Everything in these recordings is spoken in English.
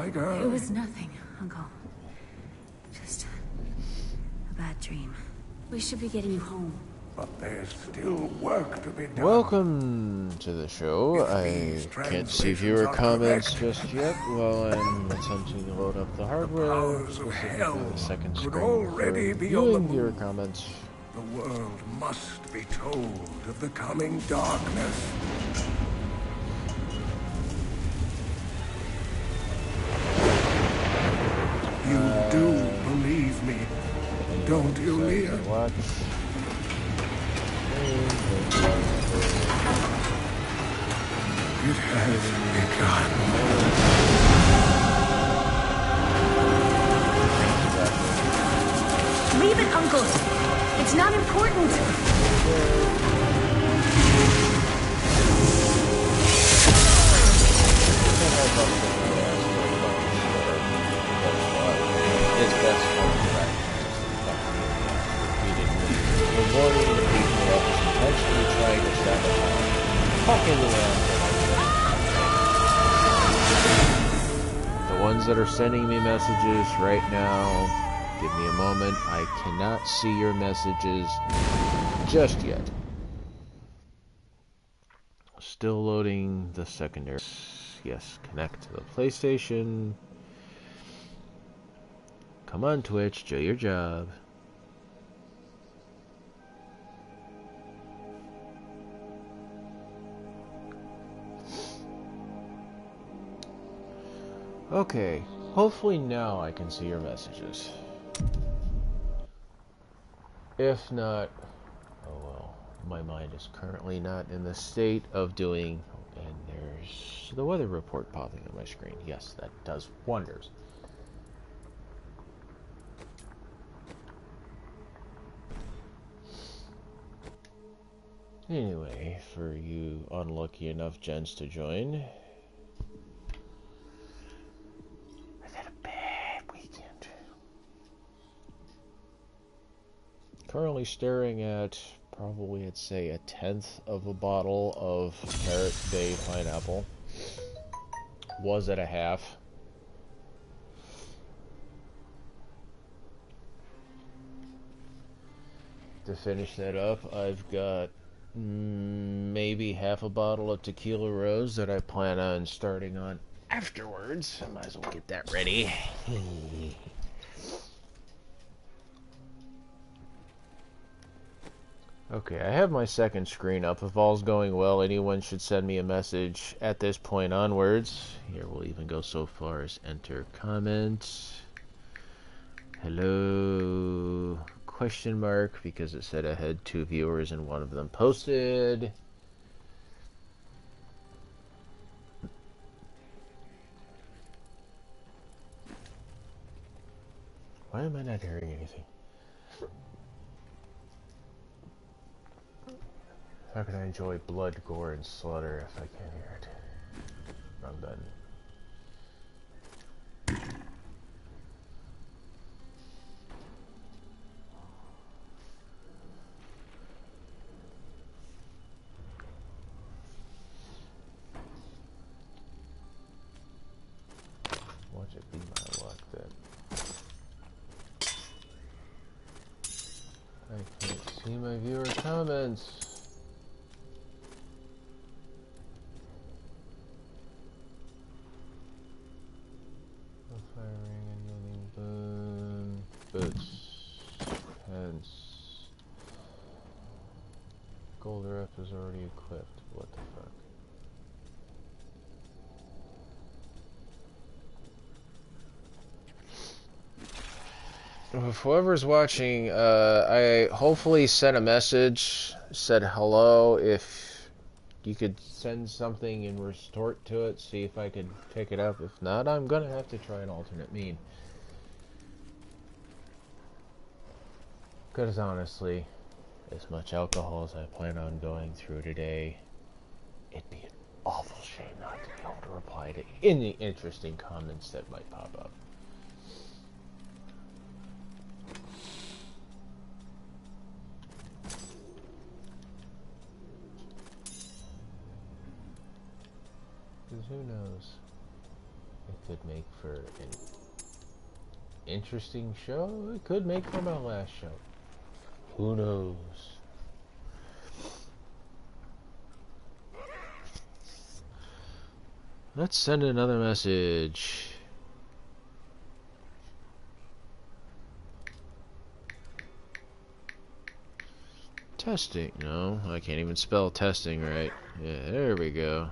girl? It was nothing, Uncle. Just a bad dream. We should be getting you home. But there's still work to be done. Welcome to the show. I can't see viewer comments just yet while I'm attempting to load up the hardware. Specifically the second screen for viewing viewer comments. The world must be told of the coming darkness. You do believe me, don't you, Leah? Watch. It has begun. Leave it, Uncle. It's not important. It's best for avoiding the people that is intentionally trying to sabotage. Fucking the ones that are sending me messages right now, give me a moment. I cannot see your messages just yet. Still loading the secondary. Yes, connect to the PlayStation. Come on, Twitch, do your job. Okay, hopefully now I can see your messages. If not, oh well, my mind is currently not in the state of doing, and there's the weather report popping on my screen. Yes, that does wonders. Anyway, for you unlucky enough gents to join, I've had a bad weekend. Currently staring at probably, I'd say, 1/10 of a bottle of Carrot Bay pineapple. Was at a half. To finish that up, I've got maybe half a bottle of Tequila Rose that I plan on starting on afterwards. I might as well get that ready. Okay, I have my second screen up. If all's going well, anyone should send me a message at this point onwards. Here, we'll even go so far as enter comment. Hello? Question mark, because it said I had 2 viewers and one of them posted. Why am I not hearing anything? How can I enjoy blood, gore, and slaughter if I can't hear it? Wrong button. Watch it be my luck then. I can't see my viewer comments. Firing and yielding boom. Boots. Pants. Gold rep is already equipped. What the fuck? If whoever's watching, I hopefully sent a message, said hello. If you could send something and retort to it, see if I could pick it up. If not, I'm gonna have to try an alternate mean. Because honestly, as much alcohol as I plan on going through today, it'd be an awful shame not to be able to reply to any interesting comments that might pop up. Because who knows? If could make for an interesting show. It could make for my last show. Who knows? Let's send another message. Testing. No, I can't even spell testing right. Yeah, there we go.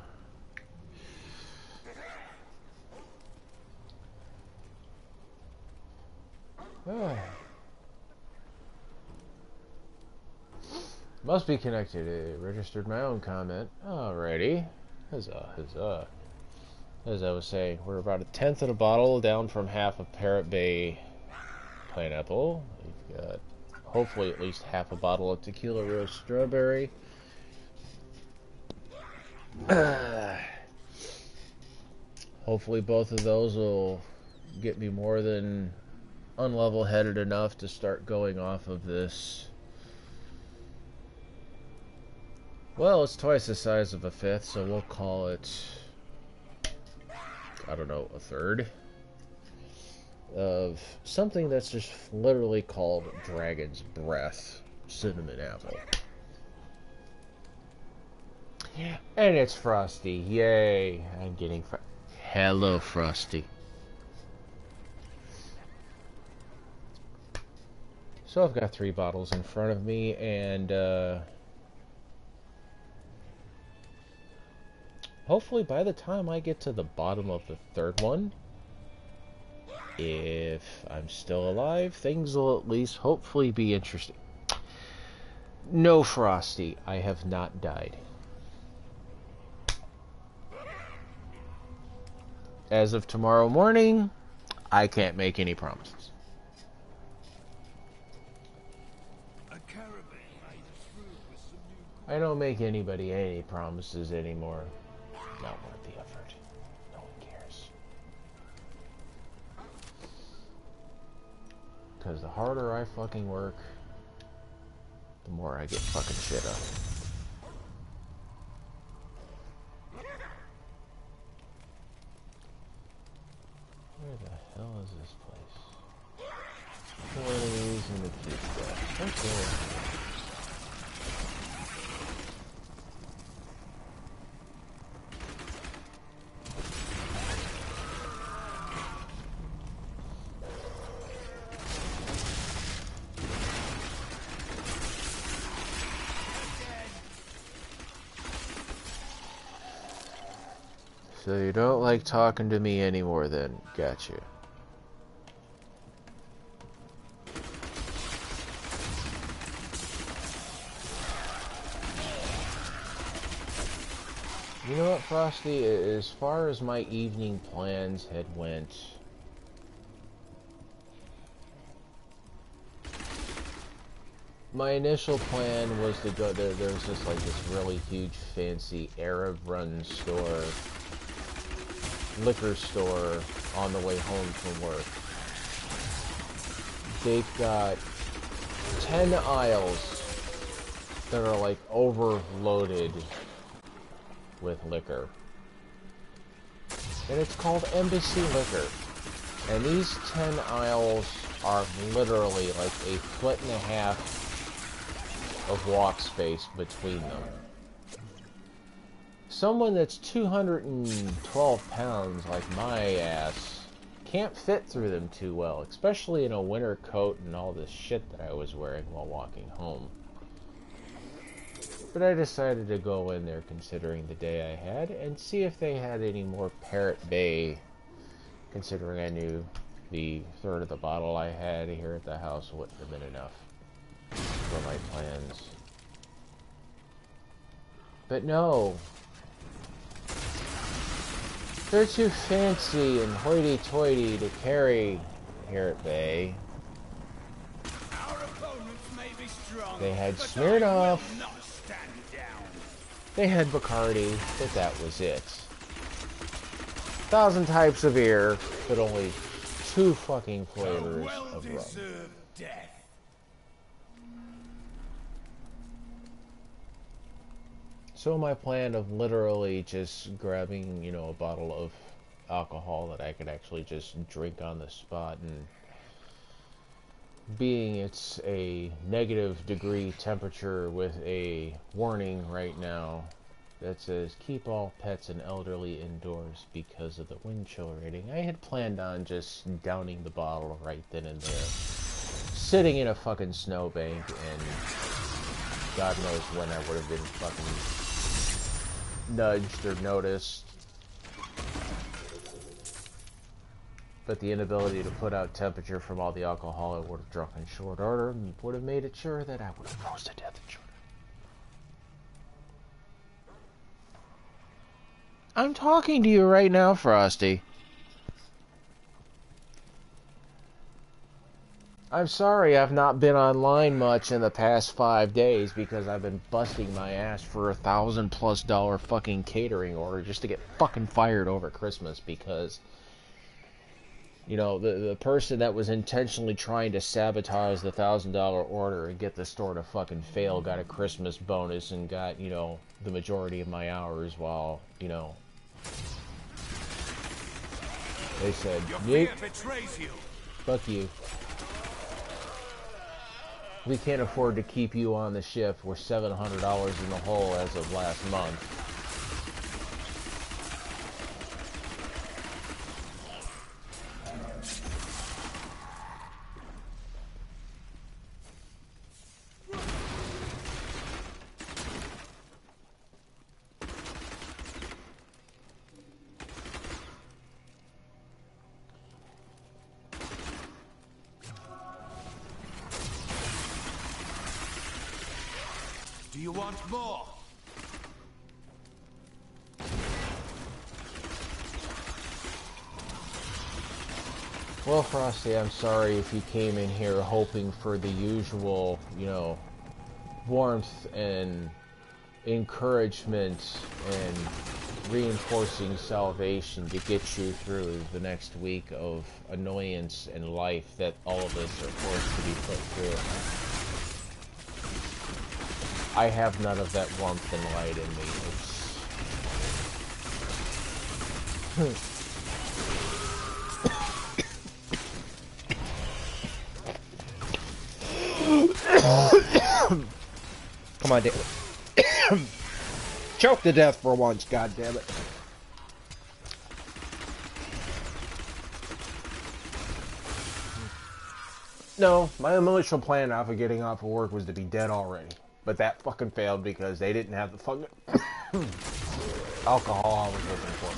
Must be connected. It registered my own comment. Alrighty. Huzzah, huzzah. As I was saying, we're about a tenth of a bottle down from half of Parrot Bay pineapple. We've got hopefully at least half a bottle of tequila rose strawberry. Hopefully both of those will get me more than unlevel-headed enough to start going off of this. Well, it's twice the size of a fifth, so we'll call it, I don't know, a third of something that's just literally called Dragon's Breath Cinnamon Apple. And it's Frosty. Yay. I'm getting Hello, Frosty. So I've got 3 bottles in front of me, and hopefully by the time I get to the bottom of the third one, if I'm still alive, things will at least hopefully be interesting. No, Frosty, I have not died. As of tomorrow morning, I can't make any promises. I don't make anybody any promises anymore. Not worth the effort. No one cares. Because the harder I fucking work, the more I get fucking shit up. Where the hell is this place? Kill enemies and the keep death. Okay. So you don't like talking to me anymore then. Gotcha. You know what, Frosty? As far as my evening plans had went, my initial plan was to go there. There was just like this really huge, fancy Arab-run store, liquor store on the way home from work. They've got 10 aisles that are like overloaded with liquor. And it's called Embassy Liquor. And these 10 aisles are literally like a 1.5 foot of walk space between them. Someone that's 212 pounds like my ass can't fit through them too well, especially in a winter coat and all this shit that I was wearing while walking home. But I decided to go in there considering the day I had and see if they had any more Parrot Bay, considering I knew the third of the bottle I had here at the house wouldn't have been enough for my plans. But no. They're too fancy and hoity-toity to carry here at Bay. They had Smirnoff. They had Bacardi, but that was it. 1,000 types of beer, but only 2 fucking flavors of rum. So my plan of literally just grabbing, you know, a bottle of alcohol that I could actually just drink on the spot, and being it's a negative degree temperature with a warning right now that says keep all pets and elderly indoors because of the wind chill rating, I had planned on just downing the bottle right then and there, sitting in a fucking snowbank, and God knows when I would have been fucking nudged or noticed. But the inability to put out temperature from all the alcohol I would have drunk in short order would have made it sure that I would have froze to death in short order. I'm talking to you right now, Frosty. I'm sorry I've not been online much in the past 5 days because I've been busting my ass for $1,000+ fucking catering order just to get fucking fired over Christmas because, you know, the person that was intentionally trying to sabotage the $1,000 order and get the store to fucking fail got a Christmas bonus and got, you know, the majority of my hours while, you know, they said, "Nope, fuck you. We can't afford to keep you on the shift. We're $700 in the hole as of last month." Do you want more? Well, Frosty, I'm sorry if you came in here hoping for the usual, you know, warmth and encouragement and reinforcing salvation to get you through the next week of annoyance and life that all of us are forced to be put through. I have none of that warmth and light in me. Come on, damn it. Choke to death for once, god damn it. No, my initial plan after getting off of work was to be dead already. But that fucking failed because they didn't have the fucking alcohol I was looking for.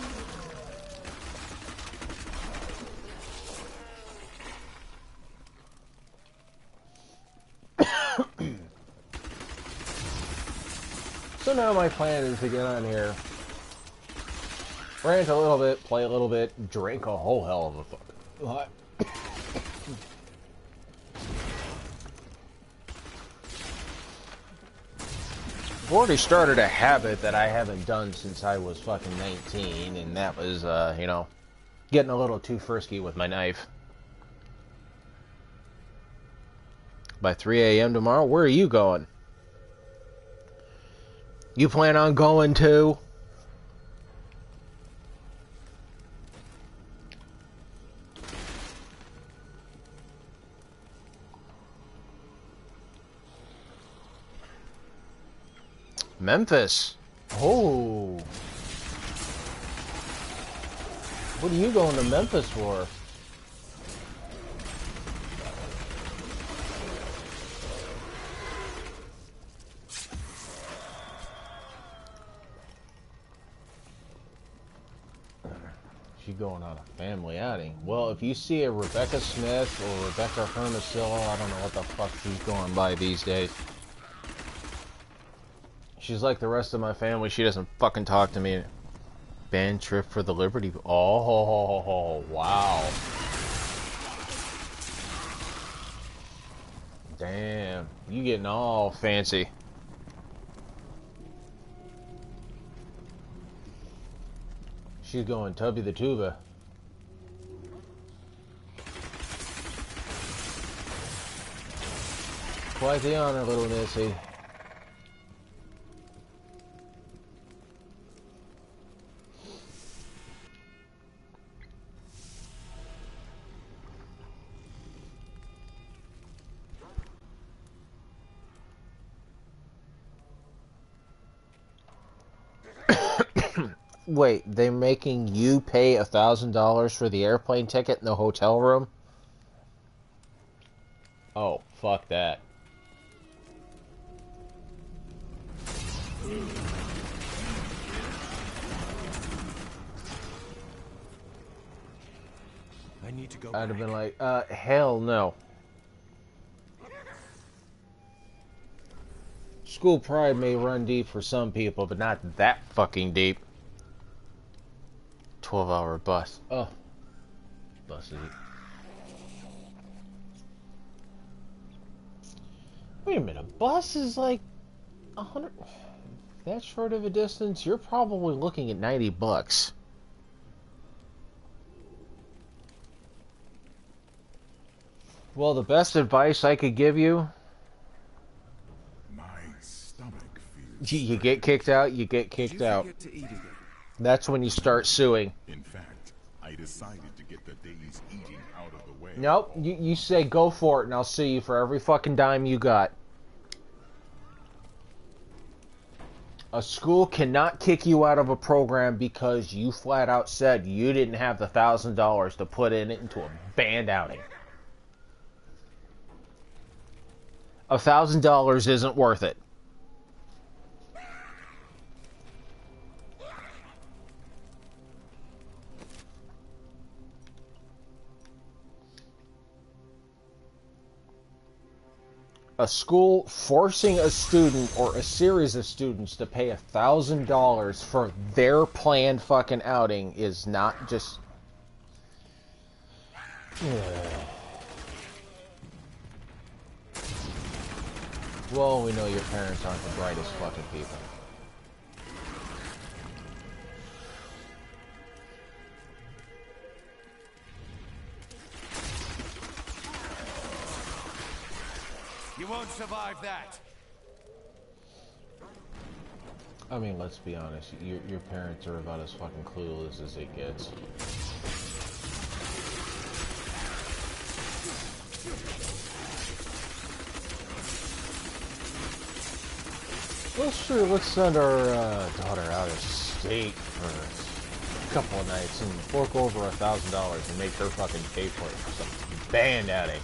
So now my plan is to get on here, rant a little bit, play a little bit, drink a whole hell of a fucking lot. I've already started a habit that I haven't done since I was fucking 19, and that was, you know, getting a little too frisky with my knife. By 3 a.m. tomorrow, where are you going? You plan on going too? Memphis. Oh. What are you going to Memphis for? She's going on a family outing. Well, if you see a Rebecca Smith or Rebecca Hermosillo, I don't know what the fuck she's going by these days. She's like the rest of my family. She doesn't fucking talk to me. Band trip for the Liberty. Oh, wow. Damn. You getting all fancy. She's going Tubby the Tuba. Quite the honor, little missy. Wait, they're making you pay $1,000 for the airplane ticket in the hotel room? Oh, fuck that. I need to go I'd have back. been like, hell no. School pride may run deep for some people, but not that fucking deep. 12-hour bus. Oh. Buses. Wait a minute, a bus is like 100... That short of a distance, you're probably looking at $90. Well, the best advice I could give you... My stomach feels. You get kicked out, you get kicked out. To eat again? That's when you start suing. In fact, I decided to get the day's eating out of the way. Nope, you say go for it and I'll sue you for every fucking dime you got. A school cannot kick you out of a program because you flat out said you didn't have the $1,000 to put in it into a band outing. $1,000 isn't worth it. A school forcing a student or a series of students to pay $1,000 for their planned fucking outing is not just... Well, we know your parents aren't the brightest fucking people. You won't survive that. I mean, let's be honest. Your parents are about as fucking clueless as it gets. Well, sure, let's send our daughter out of state for a couple of nights and fork over $1,000 and make her fucking pay for it for some band outing.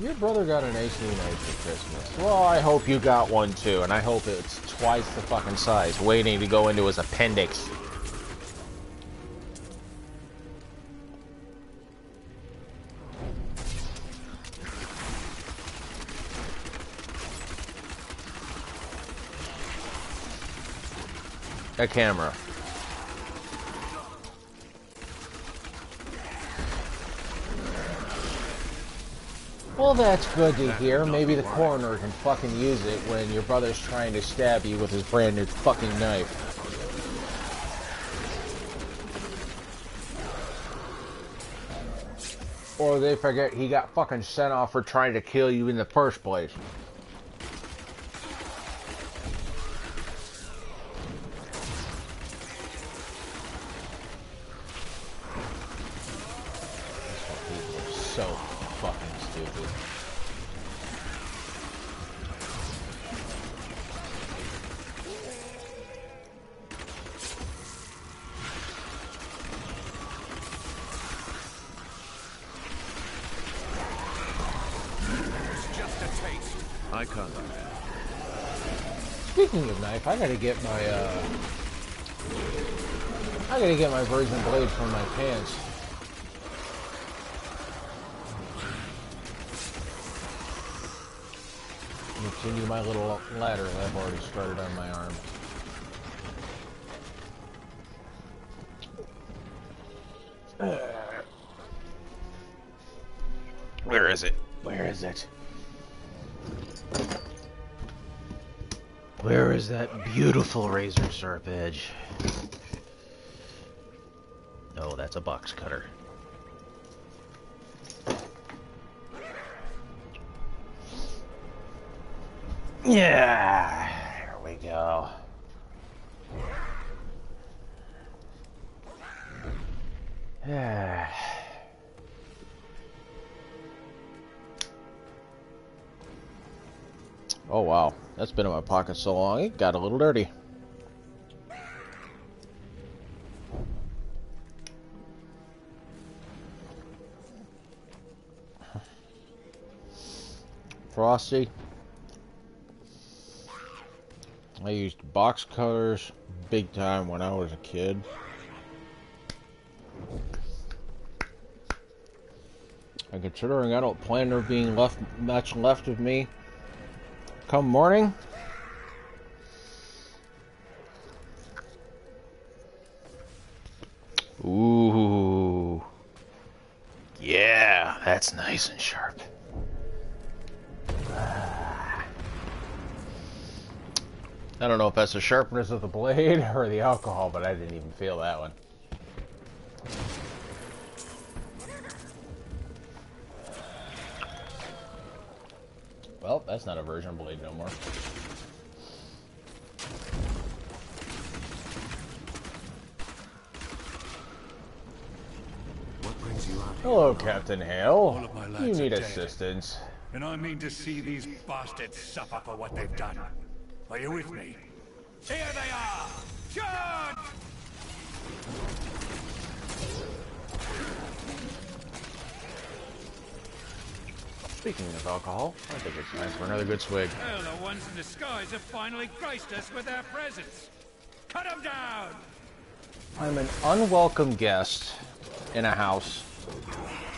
Your brother got a nice new knife for Christmas. Well, I hope you got one too, and I hope it's twice the fucking size, waiting to go into his appendix. A camera. Well, that's good to hear. Maybe the coroner can fucking use it when your brother's trying to stab you with his brand new fucking knife. Or they forget he got fucking sent off for trying to kill you in the first place. People are so fucking stupid. It's just a taste. I can't. Speaking of knife, I gotta get my virgin blade from my pants. Continue my little ladder that I've already started on my arm. Where is it? Where is it? Where is that beautiful razor sharp edge? Oh, that's a box cutter. Yeah, here we go. Yeah. Oh, wow. That's been in my pocket so long, it got a little dirty. Frosty. I used box cutters big time when I was a kid. And considering I don't plan there being much left of me come morning, ooh, yeah, that's nice and sharp. I don't know if that's the sharpness of the blade or the alcohol, but I didn't even feel that one. Well, that's not a version blade no more. What brings you out here? Hello, Captain Hale. All of my lads You are need dead. assistance. And I mean to see these bastards suffer for what they've done. Are you with me? Here they are! Charge! Speaking of alcohol, I think it's time for another good swig. Well, the ones in the skies have finally graced us with their presence. Cut them down! I'm an unwelcome guest in a house.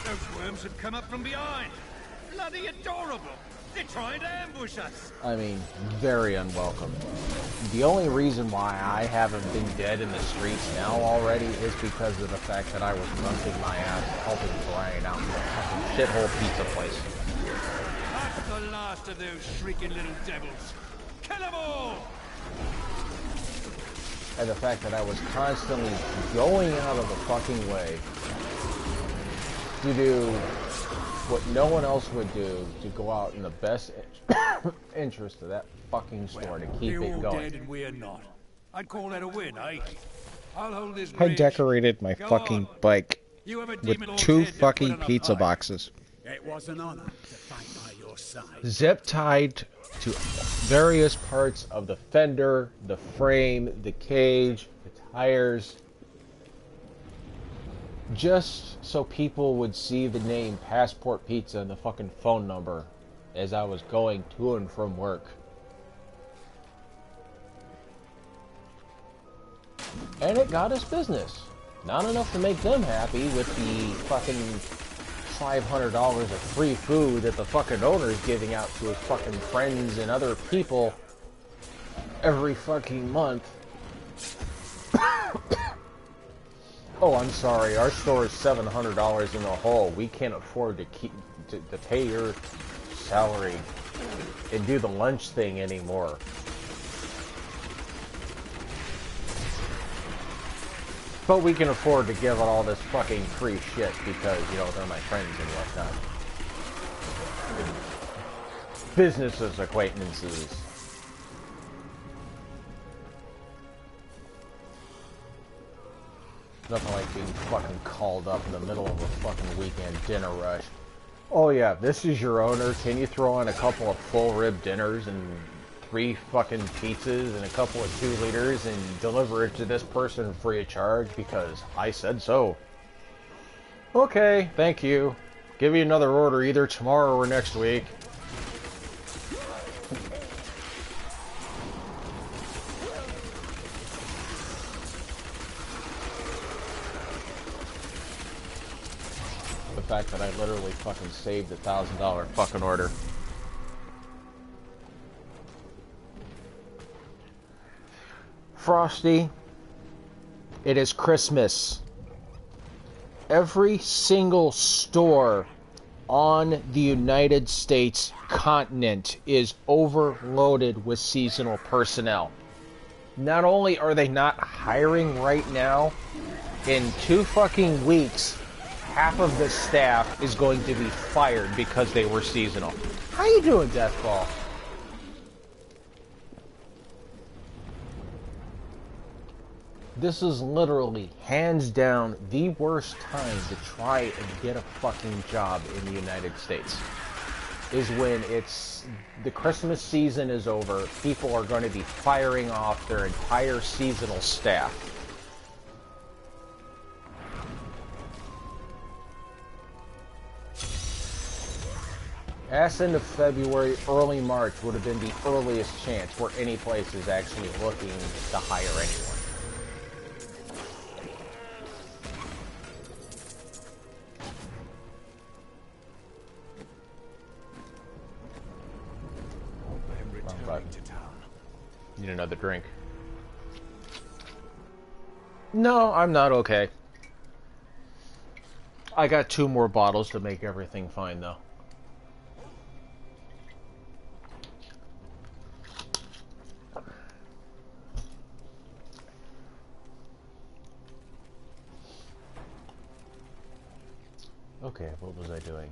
Those worms have come up from behind. Bloody adorable. They're trying to ambush us. I mean, very unwelcome. The only reason why I haven't been dead in the streets now already is because of the fact that I was busting my ass helping Brian out in a fucking shithole pizza place. That's the last of those shrieking little devils. Kill them all! And the fact that I was constantly going out of the fucking way to do what no one else would do, to go out in the best interest of that fucking store to keep They're it all going. dead and we're not. I'd call that a win, eh? I'll hold this I bridge. decorated my Go fucking on. bike You have a with demon lord's 2 head to put fucking on a pizza pike. boxes. It was an honor to fight by your side. Zip tied to various parts of the fender, the frame, the cage, the tires, just so people would see the name Passport Pizza and the fucking phone number as I was going to and from work. And it got us business. Not enough to make them happy with the fucking $500 of free food that the fucking owner is giving out to his fucking friends and other people every fucking month. Oh, I'm sorry. Our store is $700 in the hole. We can't afford to to pay your salary and do the lunch thing anymore. But we can afford to give out all this fucking free shit because, you know, they're my friends and whatnot. Businesses, acquaintances. Nothing like being fucking called up in the middle of a fucking weekend dinner rush. Oh yeah, this is your owner. Can you throw in a couple of full rib dinners and 3 fucking pizzas and a couple of 2 liters and deliver it to this person free of charge because I said so? Okay, thank you. Give you another order either tomorrow or next week. The fact that I literally fucking saved a $1,000 fucking order. Frosty, it is Christmas. Every single store on the United States continent is overloaded with seasonal personnel. Not only are they not hiring right now, in 2 fucking weeks, half of the staff is going to be fired because they were seasonal. How you doing, Deathball? This is literally, hands down, the worst time to try and get a fucking job in the United States. is when the Christmas season is over. People are going to be firing off their entire seasonal staff. Ass into February, early March would have been the earliest chance where any place is actually looking to hire anyone. I'm returning to town. Need another drink? No, I'm not okay. I got 2 more bottles to make everything fine, though. Okay, what was I doing?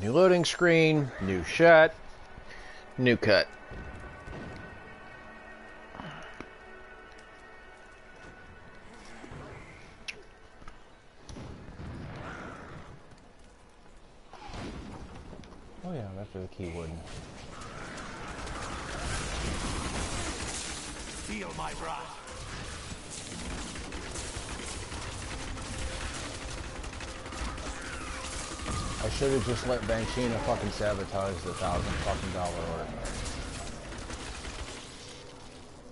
New loading screen, new shot, new cut. Oh yeah, after the key wouldn't. Feel my wrath. I should have just let Banshina fucking sabotage the $1,000 order.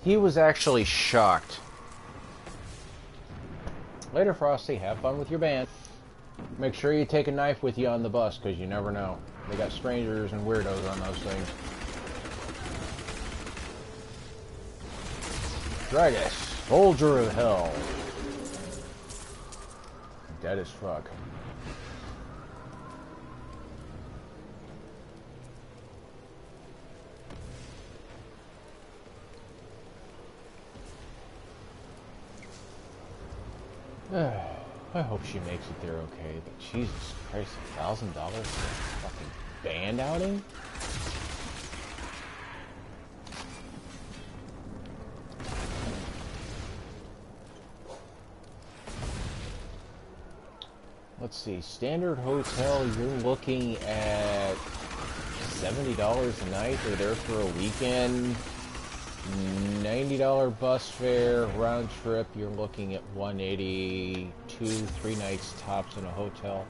He was actually shocked. Later, Frosty. Have fun with your band. Make sure you take a knife with you on the bus, because you never know. They got strangers and weirdos on those things. Dragus, Soldier of Hell. Dead as fuck. I hope she makes it there okay, but Jesus Christ, $1,000 for a fucking band outing? Let's see, standard hotel, you're looking at $70 a night. They're there for a weekend. $90 bus fare, round trip, you're looking at $180, 2-3 nights tops in a hotel.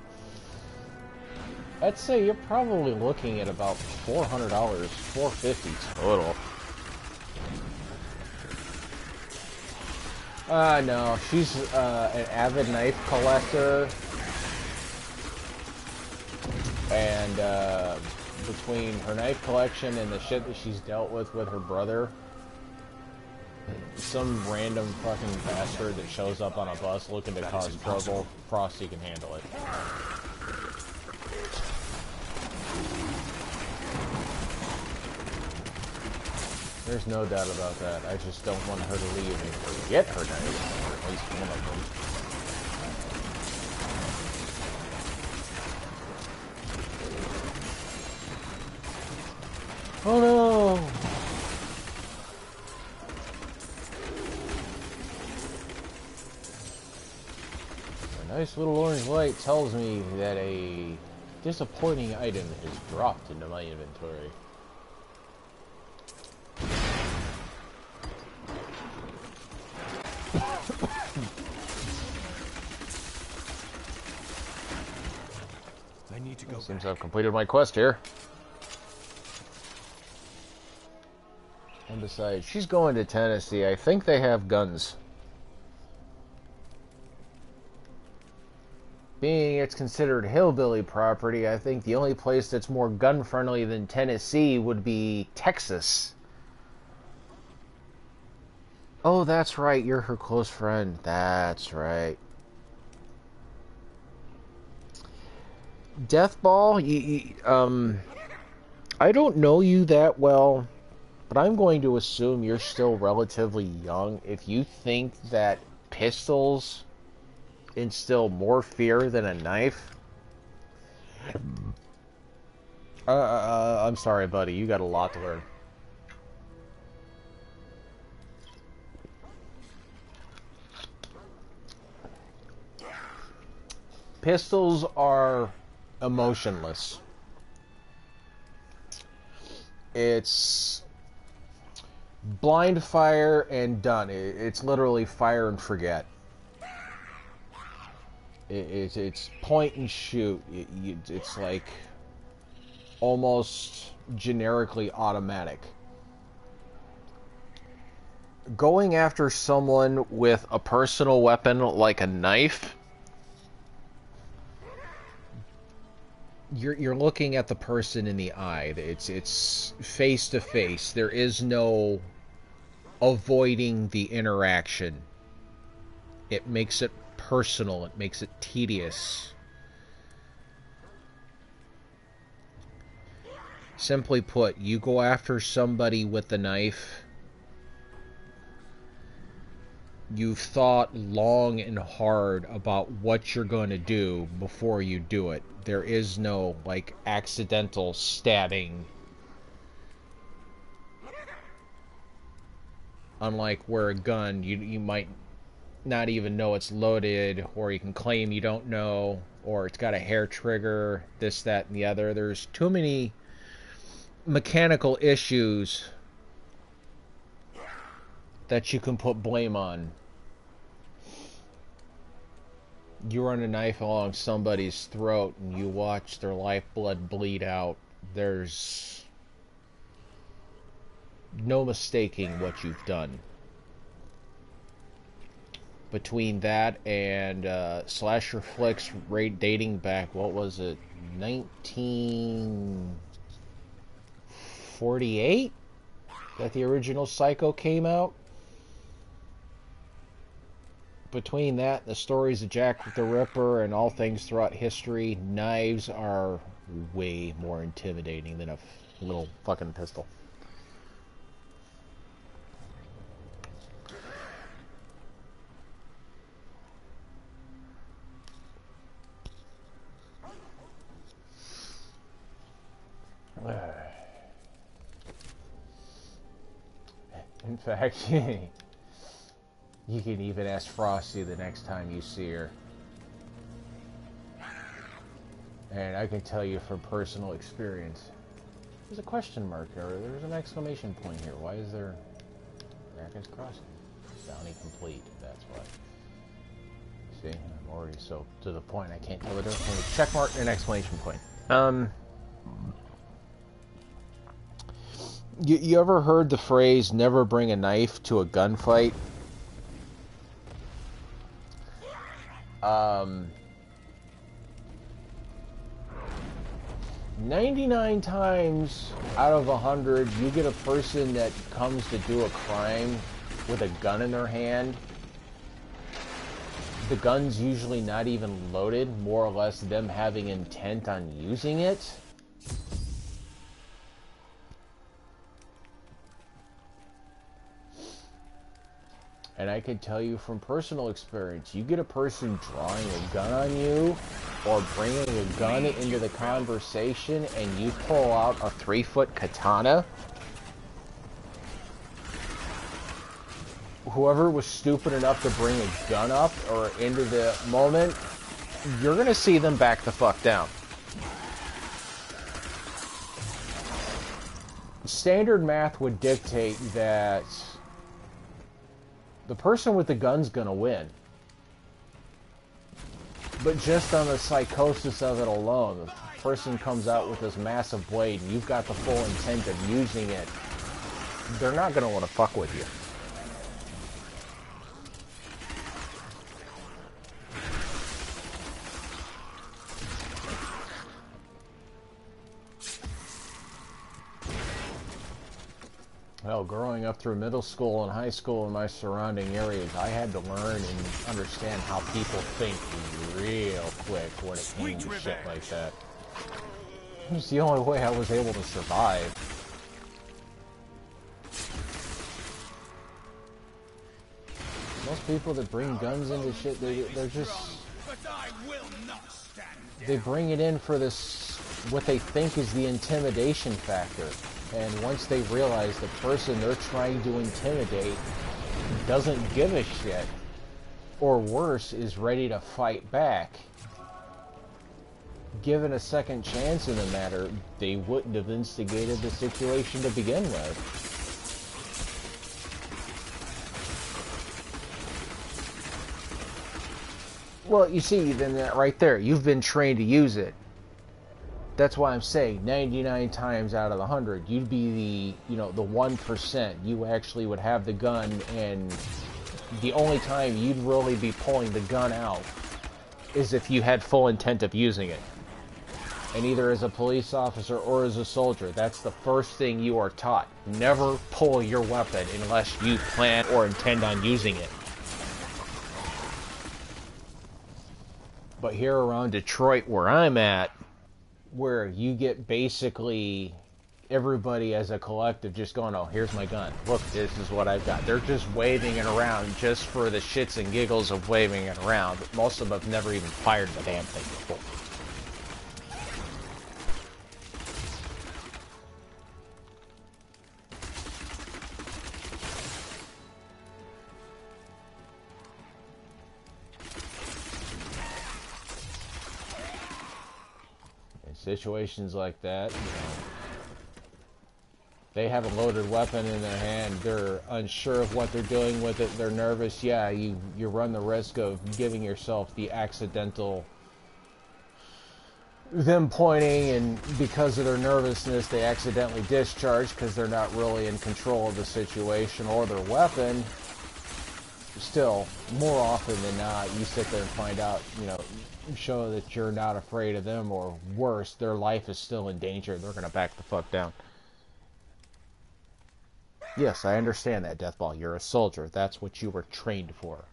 I'd say you're probably looking at about $400, $450 total. No, she's an avid knife collector, and between her knife collection and the shit that she's dealt with her brother, some random fucking bastard that shows up on a bus looking to cause trouble, Frosty can handle it. There's no doubt about that. I just don't want her to leave and forget her knife, or at least one of them. Oh no! A nice little orange light tells me that a disappointing item is dropped into my inventory. I need to go. Seems I've completed my quest here. And besides, she's going to Tennessee. I think they have guns. Being it's considered hillbilly property, I think the only place that's more gun-friendly than Tennessee would be Texas. Oh, that's right. You're her close friend. That's right. Deathball, I don't know you that well, but I'm going to assume you're still relatively young. If you think that pistols instill more fear than a knife, I'm sorry, buddy. You got a lot to learn. Pistols are emotionless. It's blind fire and done. It's literally fire and forget. It's point and shoot. It's like almost generically automatic. Going after someone with a personal weapon like a knife, you're looking at the person in the eye. It's face to face. There is no avoiding the interaction. It makes it personal. It makes it tedious. Simply put, you go after somebody with the knife, you've thought long and hard about what you're going to do before you do it. There is no, like, accidental stabbing. Unlike where a gun, you might not even know it's loaded, or you can claim you don't know, or it's got a hair trigger, this, that, and the other. There's too many mechanical issues that you can put blame on. You run a knife along somebody's throat and you watch their lifeblood bleed out. There's no mistaking what you've done. Between that and slasher flicks dating back, what was it, 1948? That the original Psycho came out? Between that and the stories of Jack the Ripper and all things throughout history, knives are way more intimidating than a little fucking pistol. In fact, you can even ask Frosty the next time you see her. And I can tell you from personal experience, there's a question mark there, there's an exclamation point here. Why is there America's Crossing? Bounty complete, that's why. See, I'm already so to the point I can't tell the difference between a check mark and an exclamation point. You ever heard the phrase, never bring a knife to a gunfight? 99 times out of 100, you get a person that comes to do a crime with a gun in their hand. The gun's usually not even loaded, more or less them having intent on using it. And I can tell you from personal experience, you get a person drawing a gun on you or bringing a gun into the conversation and you pull out a 3-foot katana, whoever was stupid enough to bring a gun up or into the moment, you're going to see them back the fuck down. Standard math would dictate that the person with the gun's gonna win. But just on the psychosis of it alone, the person comes out with this massive blade and you've got the full intent of using it, they're not gonna want to fuck with you. Well, growing up through middle school and high school in my surrounding areas, I had to learn and understand how people think real quick when it came to shit like that. It was the only way I was able to survive. Most people that bring guns into shit, they're just... They bring it in for this, what they think is the intimidation factor. And once they realize the person they're trying to intimidate doesn't give a shit, or worse, is ready to fight back, given a second chance in the matter, they wouldn't have instigated the situation to begin with. Well, you see, then that right there, you've been trained to use it. That's why I'm saying 99 times out of the 100, you'd be the, the 1%. You actually would have the gun, and the only time you'd really be pulling the gun out is if you had full intent of using it. And either as a police officer or as a soldier, that's the first thing you are taught. Never pull your weapon unless you plan or intend on using it. But here around Detroit, where I'm at, where you get basically everybody as a collective just going, oh, here's my gun. Look, this is what I've got. They're just waving it around just for the shits and giggles of waving it around. Most of them have never even fired the damn thing before. Situations like that, they have a loaded weapon in their hand, they're unsure of what they're doing with it, they're nervous, yeah, you run the risk of giving yourself the accidental, them pointing, and because of their nervousness they accidentally discharge because they're not really in control of the situation or their weapon. Still, more often than not, you sit there and find out, show that you're not afraid of them, or worse, their life is still in danger. They're going to back the fuck down. Yes, I understand that, Deathball. You're a soldier. That's what you were trained for.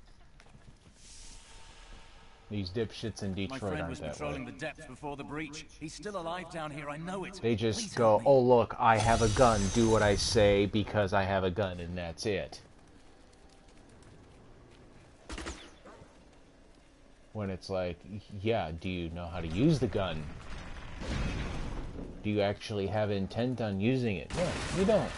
These dipshits in Detroit aren't that way. My friend was patrolling the depths before the breach. He's still alive down here, I know it. They just go, oh look, I have a gun, do what I say because I have a gun, and that's it. When it's like, yeah, do you know how to use the gun? Do you actually have intent on using it? No, you don't.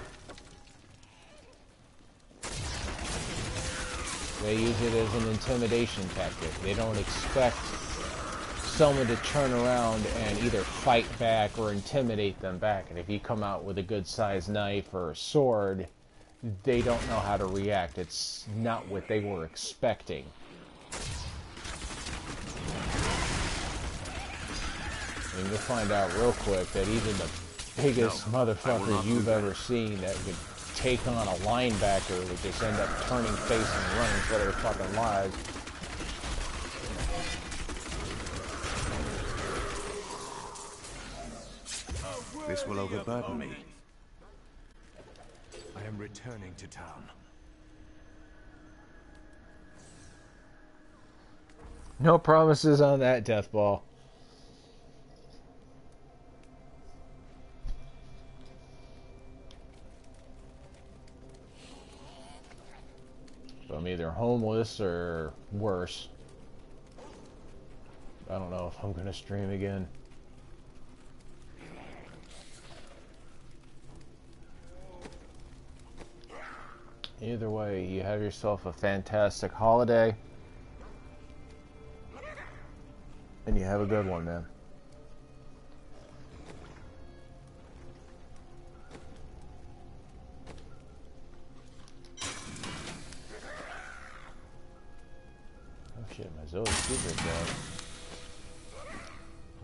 They use it as an intimidation tactic. They don't expect someone to turn around and either fight back or intimidate them back. And if you come out with a good-sized knife or a sword, they don't know how to react. It's not what they were expecting. And you'll find out real quick that even the biggest motherfucker you've ever seen that could take on a linebacker would just end up turning face and running for their fucking lives. This will overburden me. I am returning to town. No promises on that, Deathball. So I'm either homeless or worse. I don't know if I'm gonna stream again. Either way, you have yourself a fantastic holiday. And you have a good one, man. Oh shit, my Zoe's secret's out.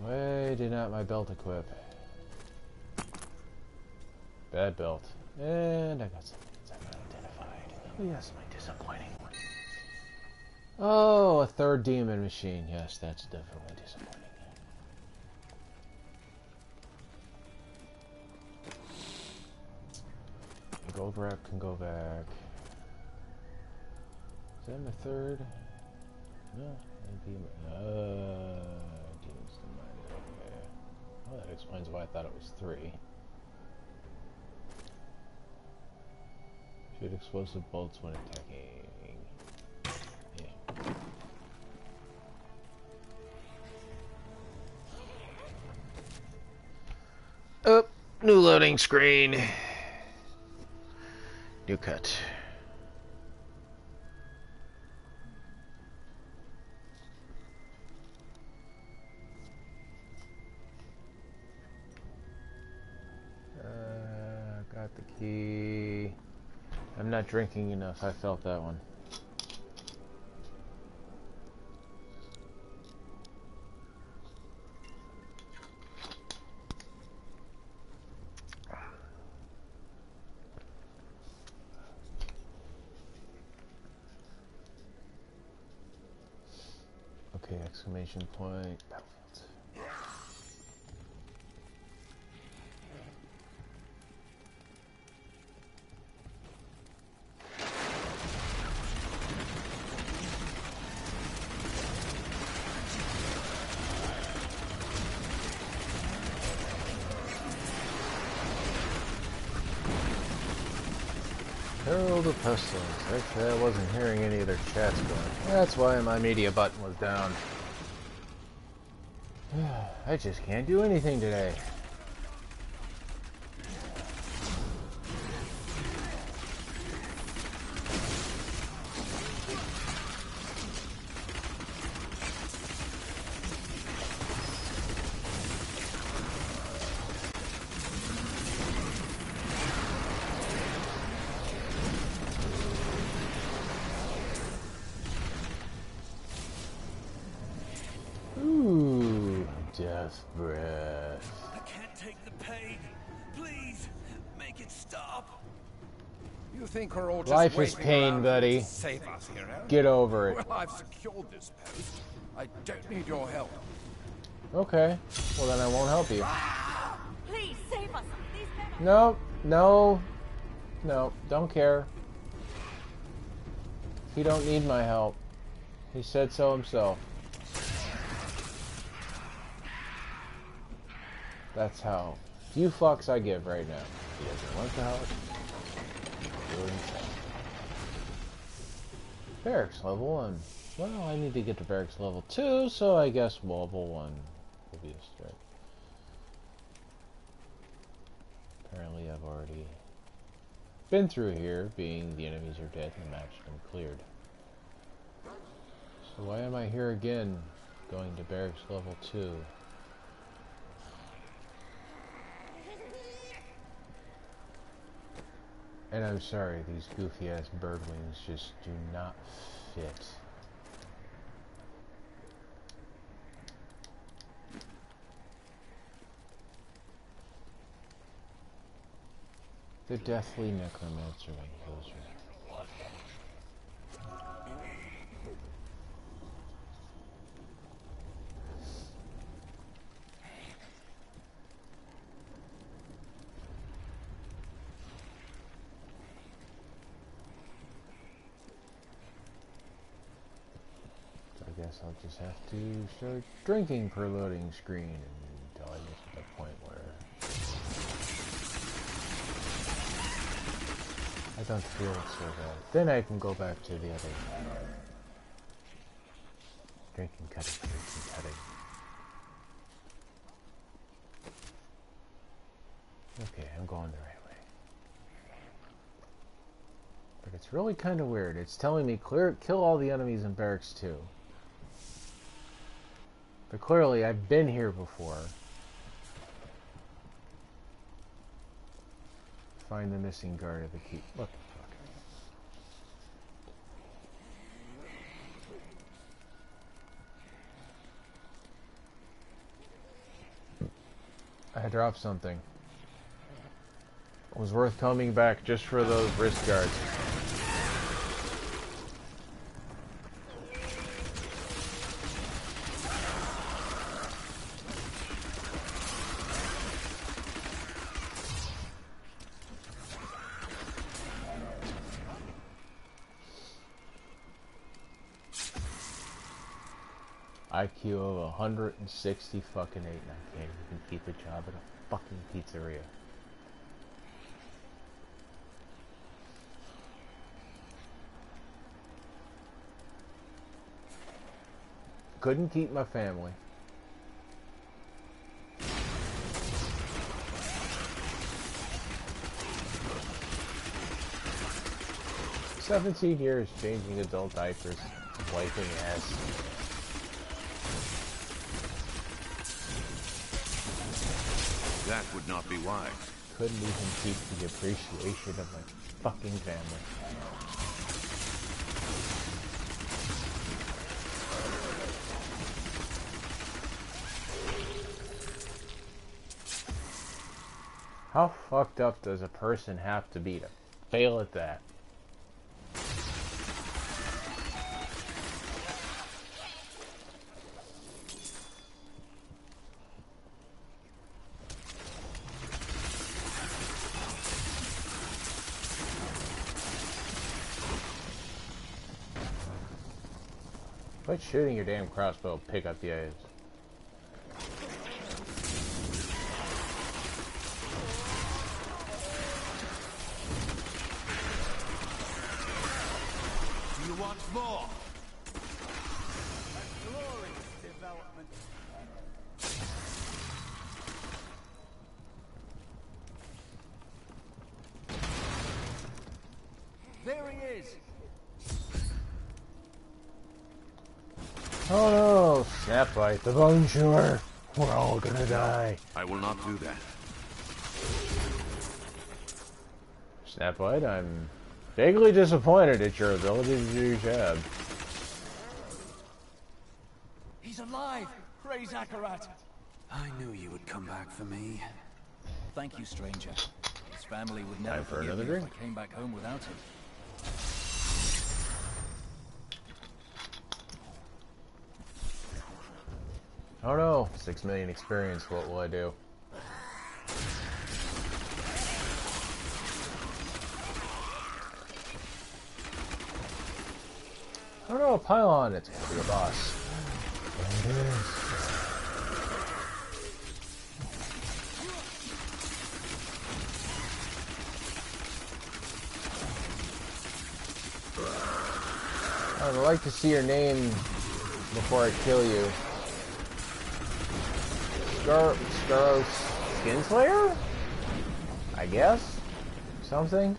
Why did not my belt equip? Bad belt. And I got something that's unidentified. Oh yes, my disappointing one. Oh, a third demon machine. Yes, that's definitely disappointing. Gold wrap can go back. Is that my third? No, demons to mine. Okay. Well, that explains why I thought it was 3. Shoot explosive bolts when attacking. Yeah. Oh, new loading screen. New cut. not drinking enough. I felt that one. Okay, exclamation point. Battlefield. Herald of Pestilence. Actually, I wasn't hearing any of their chats going. That's why my media button was down. I just can't do anything today. Ooh, death breath. I can't take the pain. Please, make it stop. You think we're all just Life is waiting pain, around buddy. to save us, hero? Get over it. Well, I've secured this post. I don't need your help. Okay. Well, then I won't help you. Please save us. These men are... No, no, no, don't care. He don't need my help. He said so himself. That's how few fucks I give right now. He doesn't want the help. Do it himself. Barracks level 1. Well, I need to get to barracks level 2, so I guess level 1 will be a start. Apparently I've already been through here, being the enemies are dead and the map's been cleared. So why am I here again, going to barracks level 2? And I'm sorry, these goofy ass bird wings just do not fit. The deathly necromancer and user. I guess I'll just have to start drinking per loading screen until I get to the point where I don't feel it so bad. Then I can go back to the other drinking, cutting. Okay, I'm going the right way. But it's really kind of weird. It's telling me kill all the enemies in barracks 2. But clearly, I've been here before. Find the missing guard of the keep. What the fuck? I dropped something. It was worth coming back just for those wrist guards. IQ of 160 fucking 8 and I can't even keep a job at a fucking pizzeria. Couldn't keep my family. "17 years changing adult diapers, wiping ass." That would not be wise. couldn't even keep the appreciation of my fucking family. How fucked up does a person have to be to fail at that? Quit shooting your damn crossbow, pick up the eyes. You want more? A glorious development. There he is. Oh no, Snapbite, the bone chewer. We're all gonna die. I will not do that. Snapbite, I'm vaguely disappointed at your ability to do your job. He's alive. Praise Akarat. I knew you would come back for me. Thank you, stranger. His family would never Time for forgive another me if drink. I came back home without him. Oh no, 6 million experience, what will I do? Oh no, pylon, it's gonna be a boss. There it is. I would like to see your name before I kill you. Scaros Skinslayer? I guess? Something?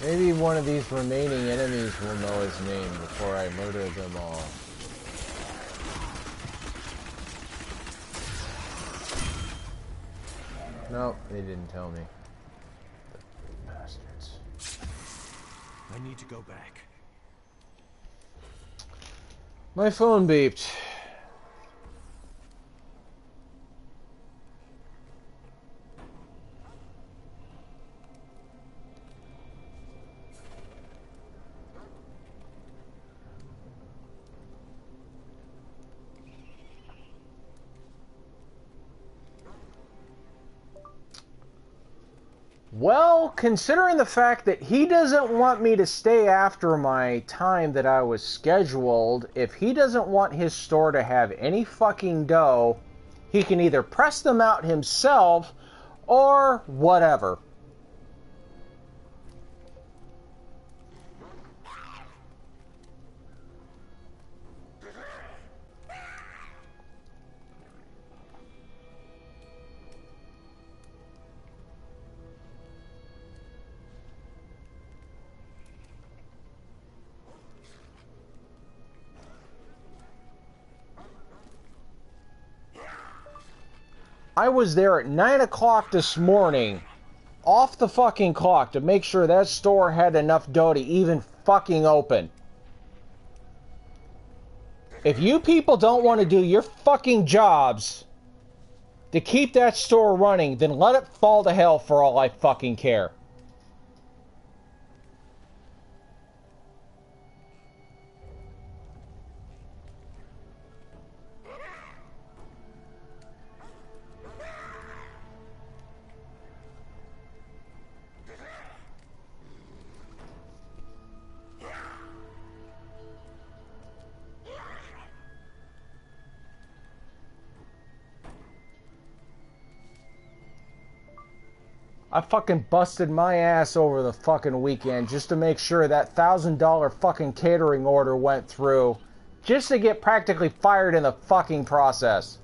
Maybe one of these remaining enemies will know his name before I murder them all. No, they didn't tell me. The bastards. I need to go back. My phone beeped. Well, considering the fact that he doesn't want me to stay after my time that I was scheduled, if he doesn't want his store to have any fucking dough, he can either press them out himself or whatever. I was there at 9 o'clock this morning, off the fucking clock, to make sure that store had enough dough to even fucking open. If you people don't want to do your fucking jobs to keep that store running, then let it fall to hell for all I fucking care. I fucking busted my ass over the fucking weekend just to make sure that $1,000 fucking catering order went through, just to get practically fired in the fucking process.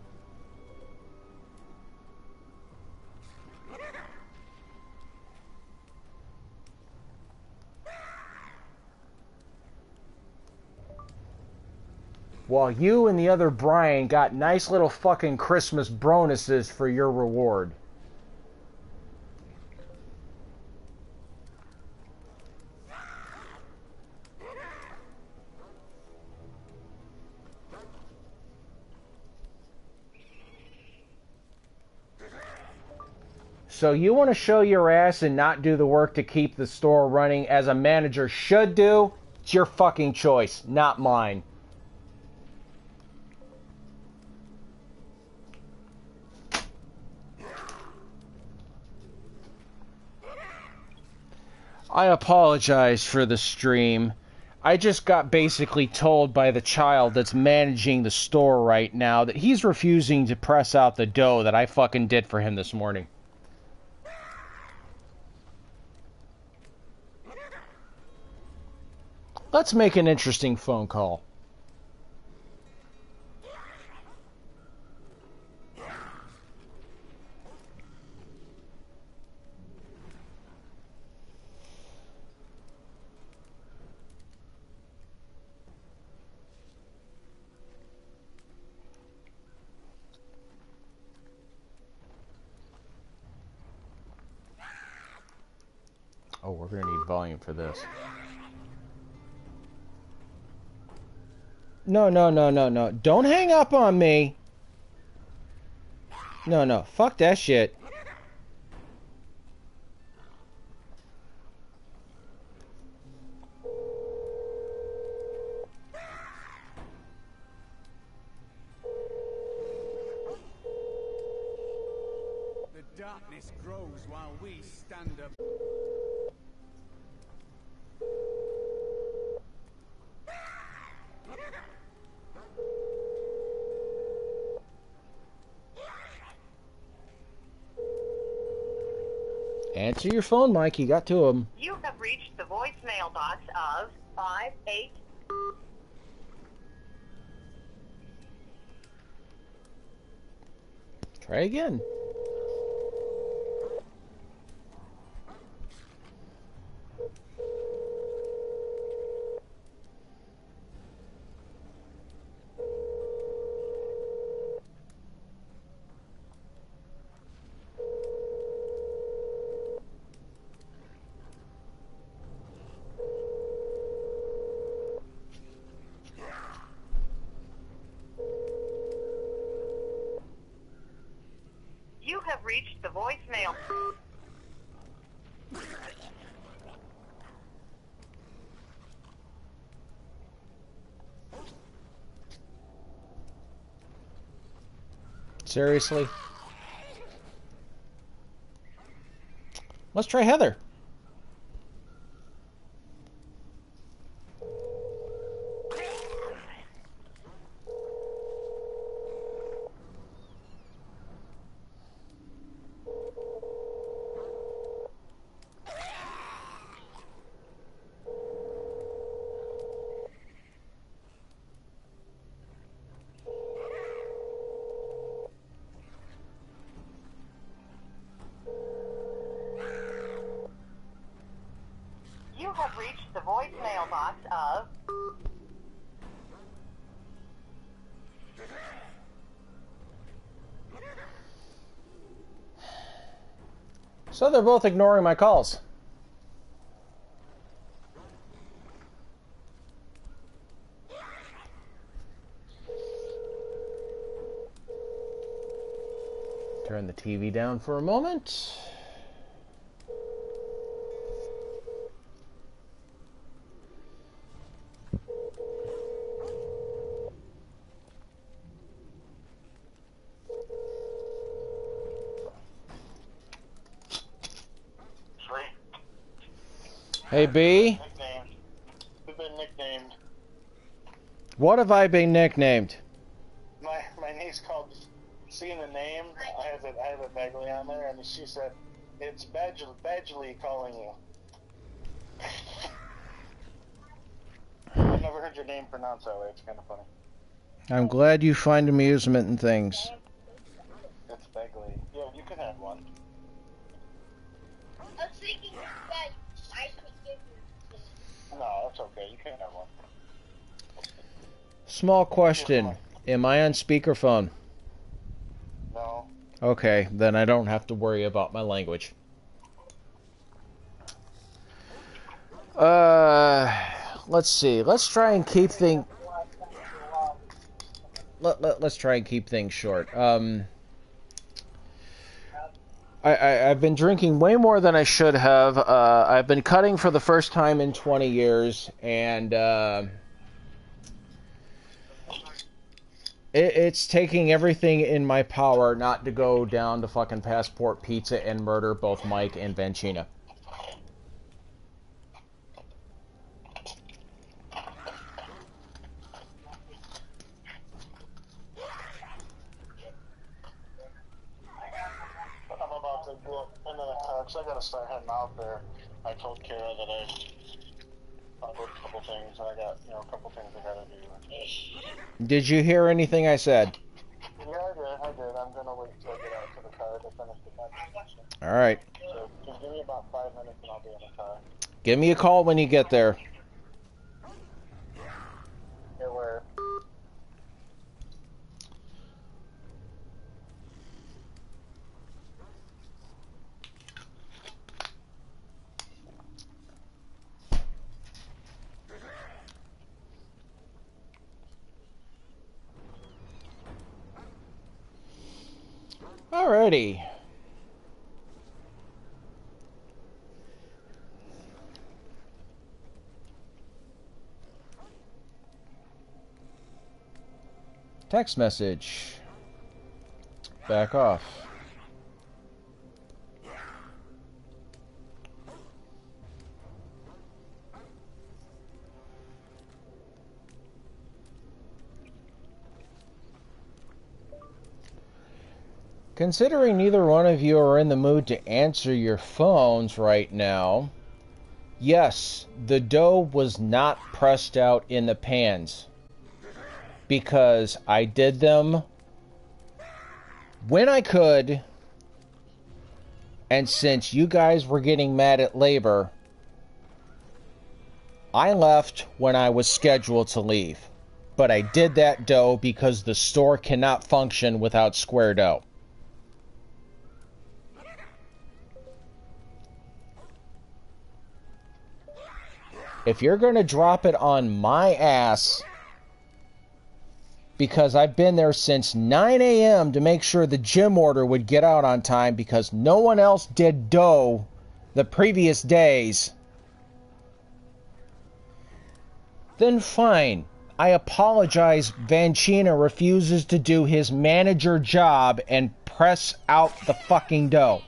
while you and the other Brian got nice little fucking Christmas bonuses for your reward. So you want to show your ass and not do the work to keep the store running as a manager should do? It's your fucking choice, not mine. I apologize for the stream. I just got basically told by the child that's managing the store right now that he's refusing to press out the dough that I fucking did for him this morning. Let's make an interesting phone call. Oh, we're gonna need volume for this. No. Don't hang up on me. No. Fuck that shit. The darkness grows while we stand up. Answer your phone, Mike. You got to him. You have reached the voicemail box of 58. Try again. You have reached the voicemail. Seriously? Let's try Heather. You have reached the voicemail box of... So they're both ignoring my calls. Turn the TV down for a moment. Hey, B. Nicknamed. You've been nicknamed. What have I been nicknamed? My niece called, seeing the name, I have a Bagley on there, and she said, it's Badgley calling you. I've never heard your name pronounced that way, it's kind of funny. I'm glad you find amusement in things. It's Bagley. Yeah, you can have one. I was thinking that I could give you. No, that's okay, you can have one. Small question. Am I on speakerphone? No. Okay, then I don't have to worry about my language. Let's see. Let's try and keep things... Let's try and keep things short. I've been drinking way more than I should have. I've been cutting for the first time in 20 years, and it's taking everything in my power not to go down to fucking Passport Pizza and murder both Mike and Vancina. I gotta start heading out there. I told Kara that I did a couple things. I got, a couple things I gotta do. Did you hear anything I said? Yeah, I did. I'm gonna wait till I get out to the car to finish the conversation. Alright. So, just give me about 5 minutes and I'll be in the car. Give me a call when you get there. Yeah, where? Alrighty. Text message. Back off. Considering neither one of you are in the mood to answer your phones right now, yes, the dough was not pressed out in the pans because I did them when I could, and since you guys were getting mad at labor, I left when I was scheduled to leave. But I did that dough because the store cannot function without square dough. If you're going to drop it on my ass, because I've been there since 9 a.m. to make sure the gym order would get out on time because no one else did dough the previous days, then fine. I apologize. Vancina refuses to do his manager job and press out the fucking dough.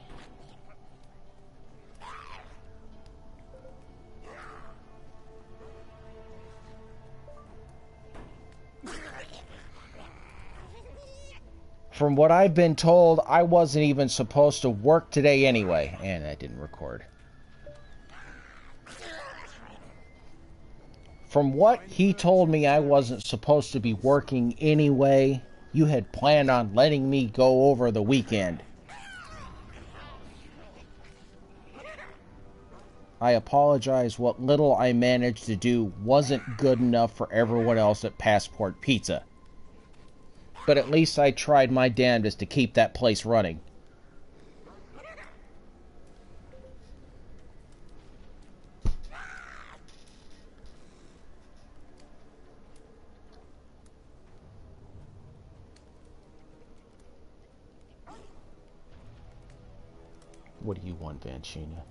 From what I've been told, I wasn't even supposed to work today anyway. And I didn't record. From what he told me, I wasn't supposed to be working anyway. You had planned on letting me go over the weekend. I apologize. What little I managed to do wasn't good enough for everyone else at Passport Pizza. But at least I tried my damnedest to keep that place running. What do you want, Vancina?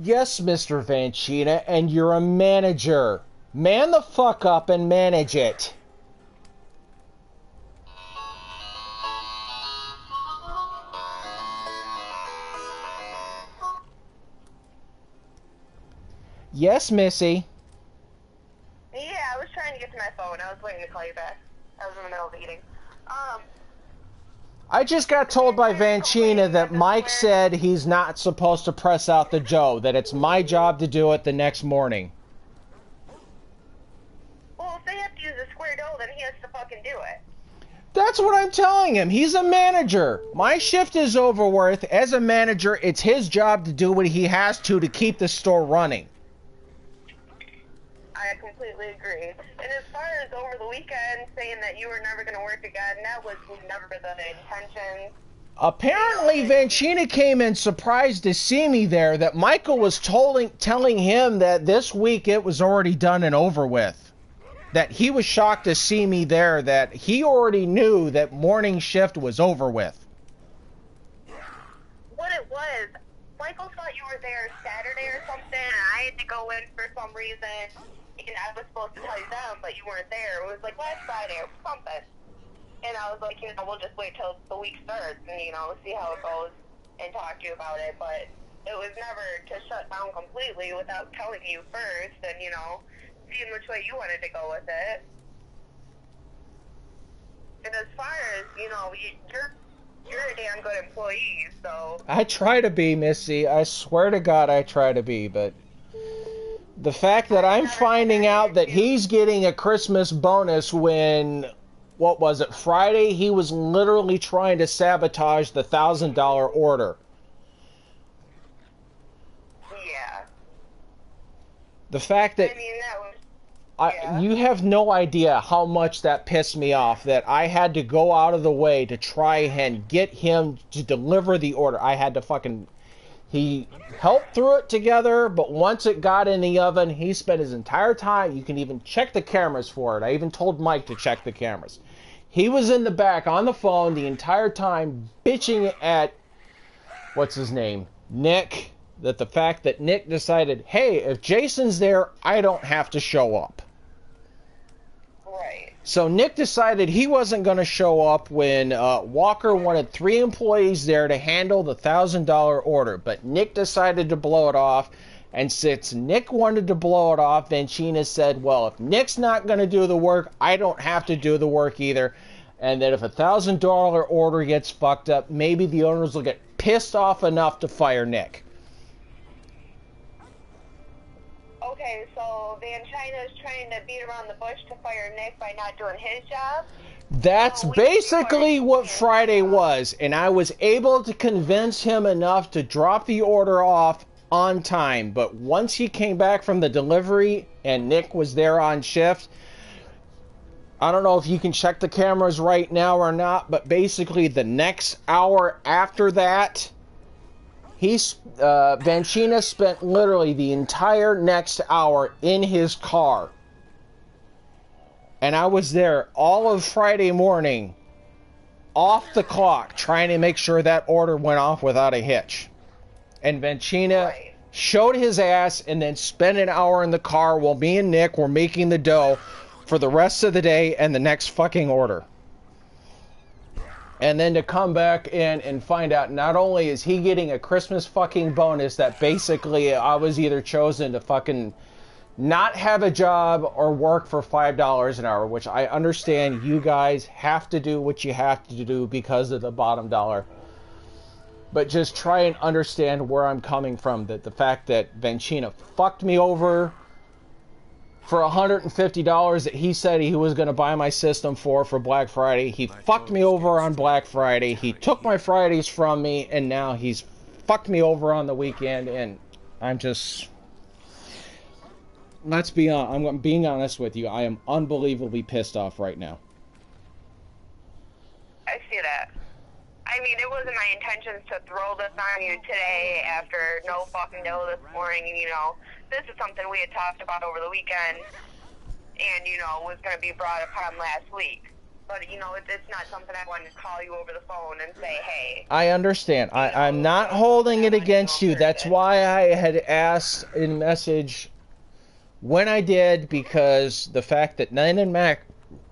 Yes, Mr. Vancina, and you're a manager. Man the fuck up and manage it. Yes, Missy. Yeah, I was trying to get to my phone. I was waiting to call you back. I was in the middle of eating. I just got told by Vanchina that Mike said he's not supposed to press out the Joe, that it's my job to do it the next morning. Well, if they have to use a square dough, then he has to fucking do it. That's what I'm telling him. He's a manager. My shift is over with. As a manager, it's his job to do what he has to keep the store running. I completely agree. And as far as over the weekend saying that you were never going to work again, that was never the intention. Apparently, Vanchina came in surprised to see me there, that Michael was telling him that this week it was already done and over with. That he was shocked to see me there, that he already knew that morning shift was over with. What it was, Michael thought you were there Saturday or something, and I had to go in for some reason, and I was supposed to tell you them, but you weren't there. It was like last Friday or something. And I was like, we'll just wait till the week starts and, see how it goes and talk to you about it. But it was never to shut down completely without telling you first and, seeing which way you wanted to go with it. And as far as, you're a damn good employee, so... I try to be, Missy. I swear to God I try to be, but... The fact that I'm finding out that he's getting a Christmas bonus when... What was it? Friday, he was literally trying to sabotage the $1,000 order. Yeah. The fact that... I mean, that was... You have no idea how much that pissed me off, that I had to go out of the way to try and get him to deliver the order. I had to fucking... He helped through it together, but once it got in the oven, he spent his entire time... You can even check the cameras for it. I even told Mike to check the cameras. He was in the back on the phone the entire time bitching at... What's his name? Nick. That the fact that Nick decided, hey, if Jason's there, I don't have to show up. Right. So Nick decided he wasn't going to show up when Walker wanted 3 employees there to handle the $1,000 order. But Nick decided to blow it off. And since Nick wanted to blow it off, Vanchina said, well, if Nick's not going to do the work, I don't have to do the work either. And that if a $1,000 order gets fucked up, maybe the owners will get pissed off enough to fire Nick. Okay, so Van China's trying to beat around the bush to fire Nick by not doing his job? That's basically what Friday was, and I was able to convince him enough to drop the order off on time. But once he came back from the delivery and Nick was there on shift, I don't know if you can check the cameras right now or not, but basically the next hour after that, Vanchina spent literally the entire next hour in his car. And I was there all of Friday morning, off the clock, trying to make sure that order went off without a hitch. And Vanchina showed his ass and then spent an hour in the car while me and Nick were making the dough for the rest of the day and the next fucking order. And then to come back in and find out not only is he getting a Christmas fucking bonus, that basically I was either chosen to fucking not have a job or work for $5 an hour, which I understand you guys have to do what you have to do because of the bottom dollar. But just try and understand where I'm coming from. That the fact that Vanchina fucked me over for $150 that he said he was going to buy my system for Black Friday. He fucked me over on Black Friday. He took my Fridays from me, and now he's fucked me over on the weekend, and I'm just... Let's be honest. I'm being honest with you. I am unbelievably pissed off right now. I see that. I mean, it wasn't my intentions to throw this on you today after no fucking dough this morning. And, this is something we had talked about over the weekend and, was going to be brought upon last week. But, it's not something I wanted to call you over the phone and say, hey. I understand. I'm not holding it against you. That's why I had asked in message when I did, because the fact that Nine and Mac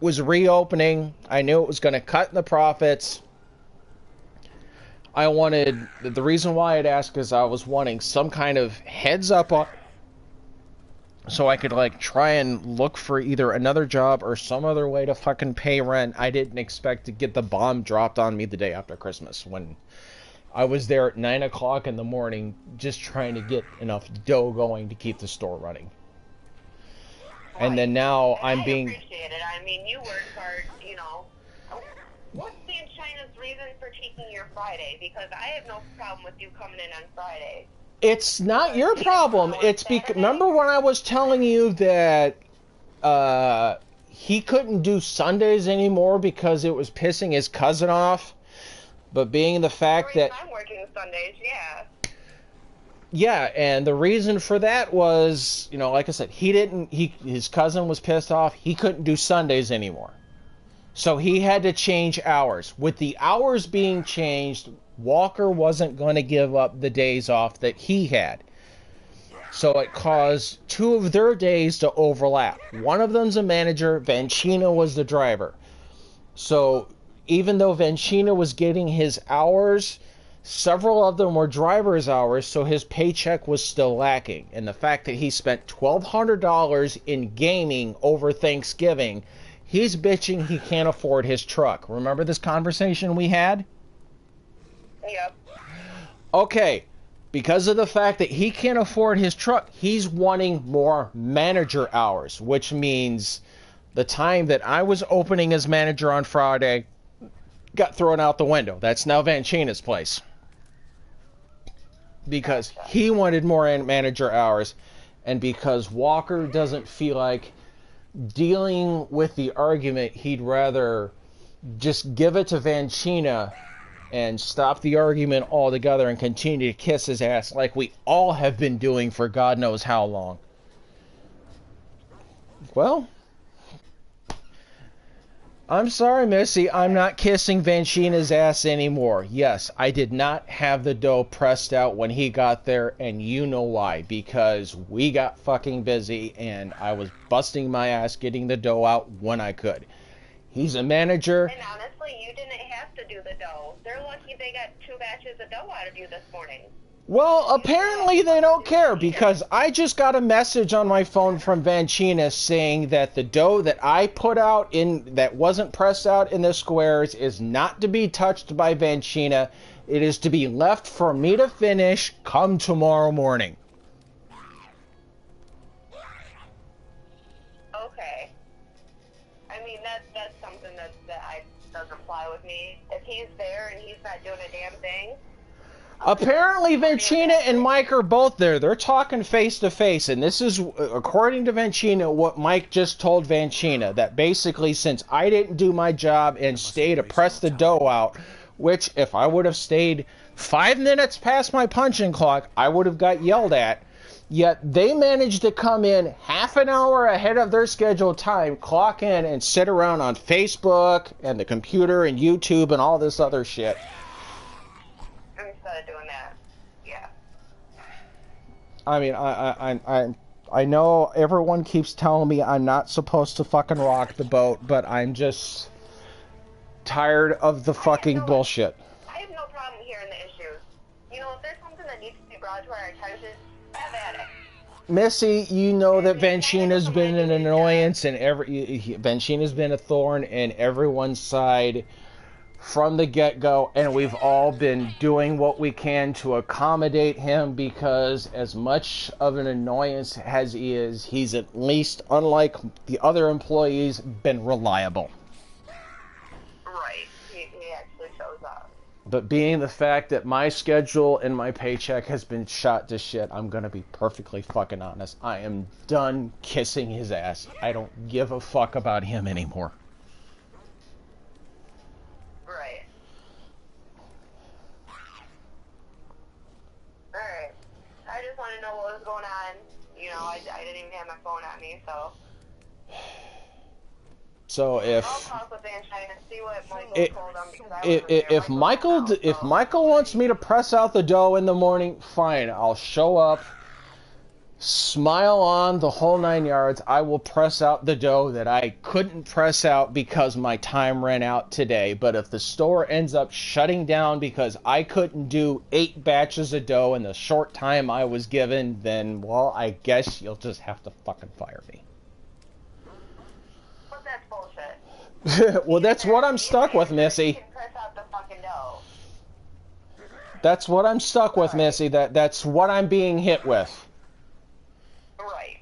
was reopening, I knew it was going to cut the profits. I wanted, the reason why I'd ask is I was wanting some kind of heads up so I could like try and look for either another job or some other way to fucking pay rent. I didn't expect to get the bomb dropped on me the day after Christmas when I was there at 9 o'clock in the morning just trying to get enough dough going to keep the store running. Right. And then now and I'm being... I appreciate it. I mean, you work hard, you know. What's Aunt China's reason for taking your Friday? Because I have no problem with you coming in on Friday. It's not your problem. It's because... Remember when I was telling you that he couldn't do Sundays anymore because it was pissing his cousin off? But being the fact that... I'm working Sundays, yeah. Yeah, and the reason for that was, you know, like I said, his cousin was pissed off. He couldn't do Sundays anymore. So he had to change hours. With the hours being changed, Walker wasn't going to give up the days off that he had. So it caused two of their days to overlap. One of them's a manager, Vancina was the driver. So even though Vancina was getting his hours, several of them were driver's hours, so his paycheck was still lacking. And the fact that he spent $1,200 in gaming over Thanksgiving, he's bitching he can't afford his truck. Remember this conversation we had? Yep. Okay, because of the fact that he can't afford his truck, he's wanting more manager hours, which means the time that I was opening as manager on Friday got thrown out the window. That's now Vancina's place. Because he wanted more manager hours, and because Walker doesn't feel like dealing with the argument, he'd rather just give it to Vancina and stop the argument altogether and continue to kiss his ass like we all have been doing for God knows how long. Well, I'm sorry, Missy, I'm not kissing Vancina's ass anymore. Yes, I did not have the dough pressed out when he got there, and you know why. Because we got fucking busy, and I was busting my ass getting the dough out when I could. He's a manager. And honestly, you didn't have to do the dough. They're lucky they got 2 batches of dough out of you this morning. Well, apparently they don't care, because I just got a message on my phone from Vancina saying that the dough that I put out in that wasn't pressed out in the squares is not to be touched by Vancina. It is to be left for me to finish come tomorrow morning. Okay. I mean, that's something that doesn't fly with me. If he's there and he's not doing a damn thing... Apparently, Vancina and Mike are both there. They're talking face to face, and this is, according to Vancina, what Mike just told Vancina, that basically since I didn't do my job and stay to press the dough out, which if I would have stayed 5 minutes past my punching clock, I would have got yelled at, yet they managed to come in half an hour ahead of their scheduled time, clock in, and sit around on Facebook and the computer and YouTube and all this other shit. Instead of doing that, yeah. I mean, I know everyone keeps telling me I'm not supposed to fucking rock the boat, but I'm just tired of the fucking bullshit. I have no problem hearing the issues. You know, if there's something that needs to be brought to our attention, have at it. Missy, you know that Vancina's been an annoyance, and Vancina's been a thorn in everyone's side from the get-go, and we've all been doing what we can to accommodate him, because as much of an annoyance as he is, he's at least, unlike the other employees, been reliable. Right. He actually shows up. But being the fact that my schedule and my paycheck has been shot to shit, I'm gonna be perfectly fucking honest. I am done kissing his ass. I don't give a fuck about him anymore. Right. Alright. I just want to know what was going on. You know, I didn't even have my phone on me, so... So if... I'll talk with Anshine and see what Michael told him, because I wasn't there. If Michael wants me to press out the dough in the morning, fine. I'll show up Smile on the whole 9 yards. I will press out the dough that I couldn't press out because my time ran out today. But if the store ends up shutting down because I couldn't do 8 batches of dough in the short time I was given, then, well, I guess you'll just have to fucking fire me. But that's bullshit. Well, that's what I'm stuck with, Missy. You can press out the fucking dough. That's what I'm stuck with, Missy. That's what I'm being hit with. Right.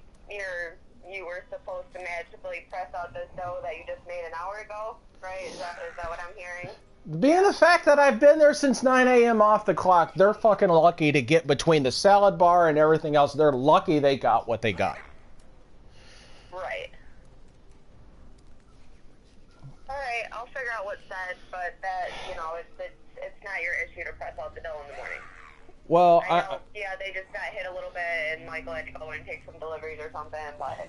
You were supposed to magically press out this dough that you just made an hour ago, right? Is that what I'm hearing? Being the fact that I've been there since 9 a.m. off the clock, they're fucking lucky to get between the salad bar and everything else. They're lucky they got what they got. Right. Alright, I'll figure out what's said, but that, it's not your issue to press out the dough in the morning. Well, I know, yeah, they just got hit a little bit, and Michael had to go and take some deliveries or something, but...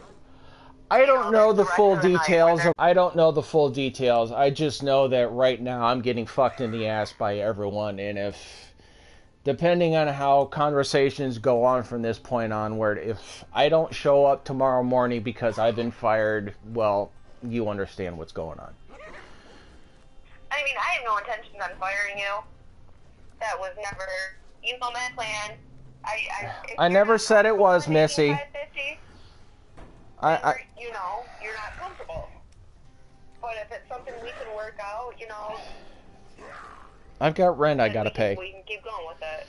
I don't know the full details. I don't know the full details. I just know that right now I'm getting fucked in the ass by everyone, and depending on how conversations go on from this point onward, if I don't show up tomorrow morning because I've been fired, well, you understand what's going on. I mean, I have no intentions on firing you. That was never... You know my plan. I never said it was, Missy. You're not comfortable. But if it's something we can work out, I've got rent I gotta pay. We can keep going with it.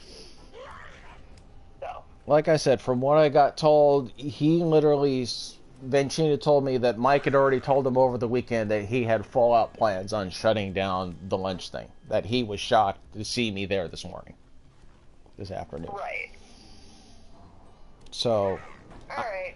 So. Like I said, from what I got told, Vancina told me that Mike had already told him over the weekend that he had full-out plans on shutting down the lunch thing. That he was shocked to see me there this afternoon. Right. So, alright.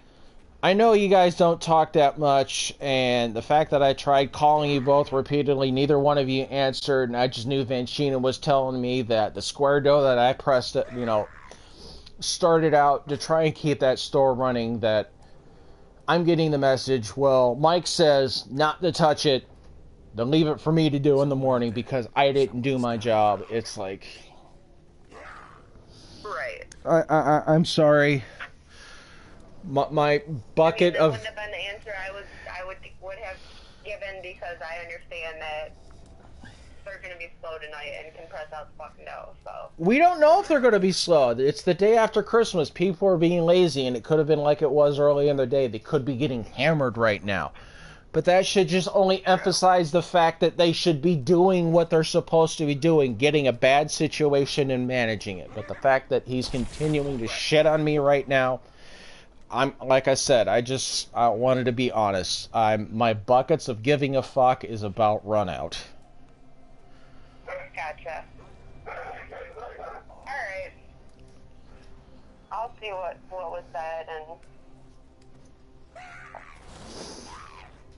I know you guys don't talk that much, and the fact that I tried calling you both repeatedly, neither one of you answered, and I just knew Vancina was telling me that the square dough that I pressed, started out to try and keep that store running, that I'm getting the message, well, Mike says not to touch it, to leave it for me to do in the morning because I didn't do my job. It's like... Right. I'm sorry. My bucket that of... wouldn't have been the answer I would have given because I understand that they're going to be slow tonight and can press out the fucking dough, so... We don't know if they're going to be slow. It's the day after Christmas. People are being lazy, and it could have been like it was early in the day. They could be getting hammered right now. But that should just only emphasize the fact that they should be doing what they're supposed to be doing, getting a bad situation and managing it. But the fact that he's continuing to shit on me right now, like I said, I wanted to be honest. My buckets of giving a fuck is about run out. Gotcha. Alright. I'll see what was said and...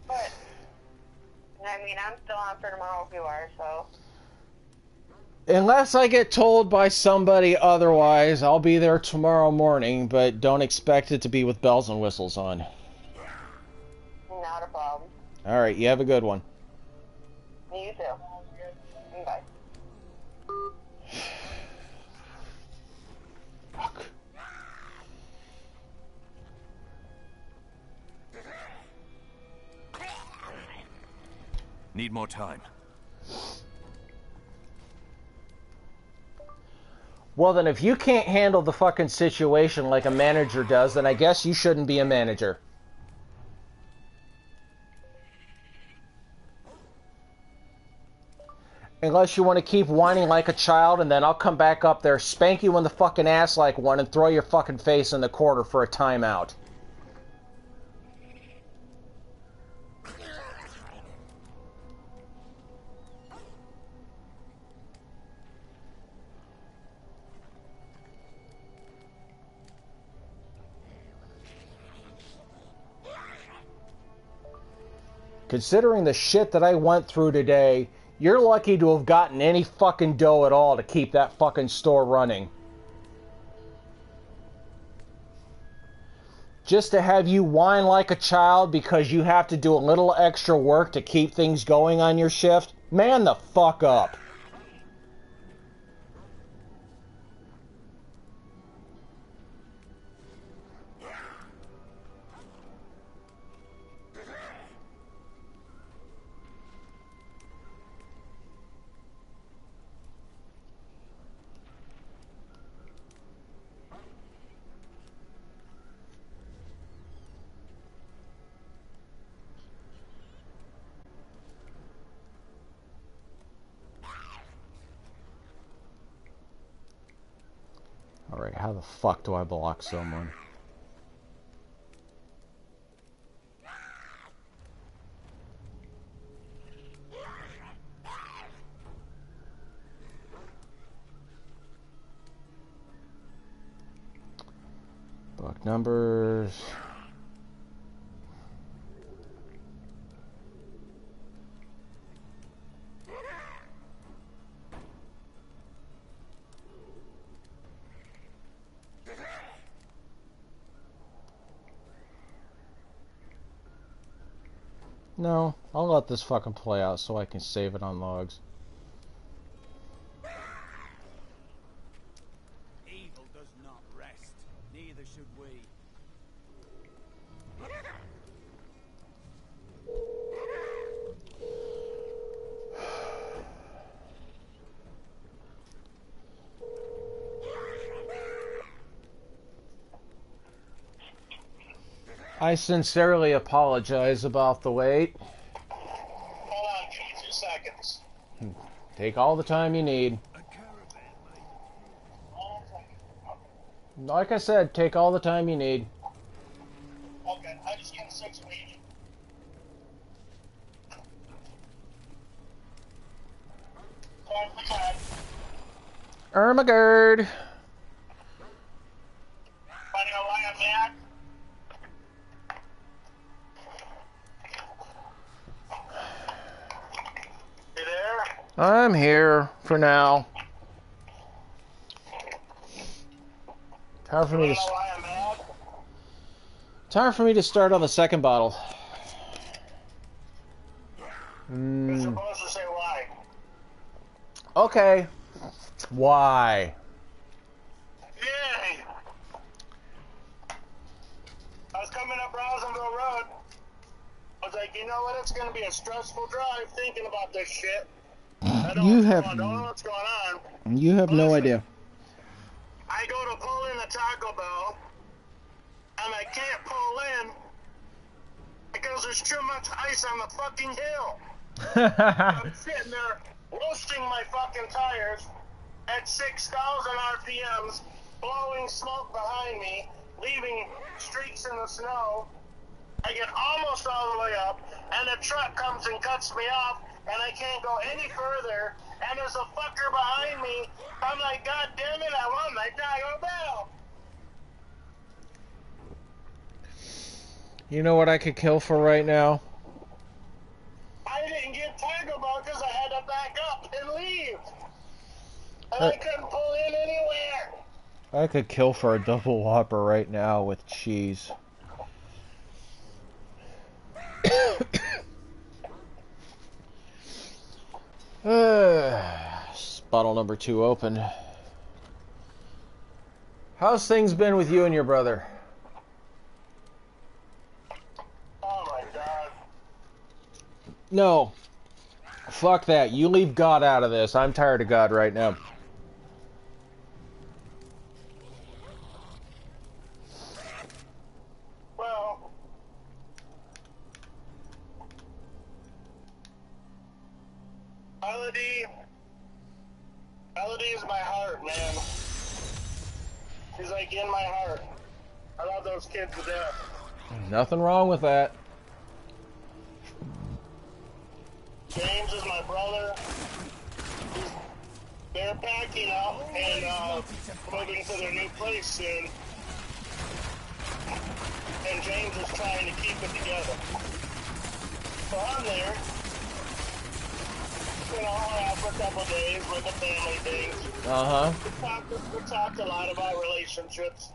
But, I mean, I'm still on for tomorrow if you are, so... Unless I get told by somebody otherwise, I'll be there tomorrow morning, but don't expect it to be with bells and whistles on. Not a problem. Alright, you have a good one. You too. Bye. Fuck. Need more time. Well, then if you can't handle the fucking situation like a manager does, then I guess you shouldn't be a manager. Unless you want to keep whining like a child, and then I'll come back up there, spank you in the fucking ass like one, and throw your fucking face in the corner for a timeout. Considering the shit that I went through today, you're lucky to have gotten any fucking dough at all to keep that fucking store running. Just to have you whine like a child because you have to do a little extra work to keep things going on your shift? Man the fuck up. how the fuck do I block someone? Book numbers. No, I'll let this fucking play out so I can save it on logs. Evil does not rest. Neither should we. I sincerely apologize about the wait. Hold on, give me 2 seconds. Take all the time you need. Like I said, take all the time you need. Okay, I just get 6 weeks. Ermagerd. Wanna know why I'm back? You there? I'm here for now. Time for me to. Why I'm back? Time for me to start on the second bottle. You're supposed to say why. Okay. Why? Yay! I was coming up Rosenville Road. I was like, you know what? It's going to be a stressful drive thinking about this shit. I don't know what's going on. You have no idea. I go to pull in the Taco Bell, and I can't pull in because there's too much ice on the fucking hill. I'm sitting there roasting my fucking tires at 6,000 RPMs, blowing smoke behind me, leaving streaks in the snow. I get almost all the way up, and a truck comes and cuts me off, and I can't go any further, and there's a fucker behind me. I'm like, God damn it, I want my Taco Bell. You know what I could kill for right now? I didn't get Taco Bell because I had to back up and leave. And I couldn't pull in anywhere. I could kill for a double whopper right now with cheese. Bottle number 2 open. How's things been with you and your brother? Oh my God. No. Fuck that. You leave God out of this. I'm tired of God right now. Well, Melody is my heart, man. She's like in my heart. I love those kids to death. Nothing wrong with that. James is my brother. They're packing up and moving to their new place soon. And James is trying to keep it together. So I'm there. You know, hung out for a couple of days with the family things. We talked a lot about relationships,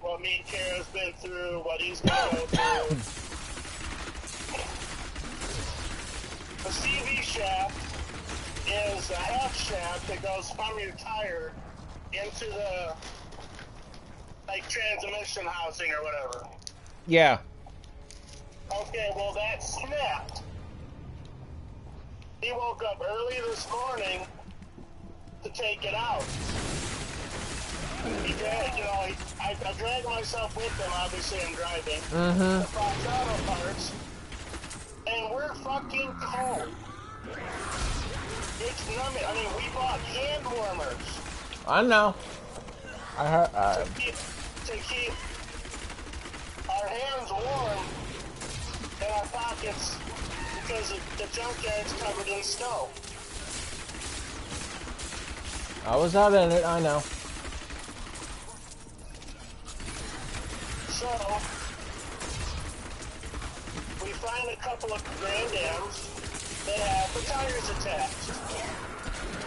what me and Kara's been through, what he's going to go through. The CV shaft is a half shaft that goes from your tire into the, like, transmission housing or whatever. Yeah. Okay, well, that snapped. He woke up early this morning to take it out. He dragged, you know, I dragged myself with him, obviously I'm driving. The Fox Auto Parts. And we're fucking cold. It's numbing. I mean, we bought hand warmers. I know. to keep our hands warm and our pockets because the junkyard's covered in snow. I was out in it, I know. So, we find a couple of Grand Ams that have the tires attached.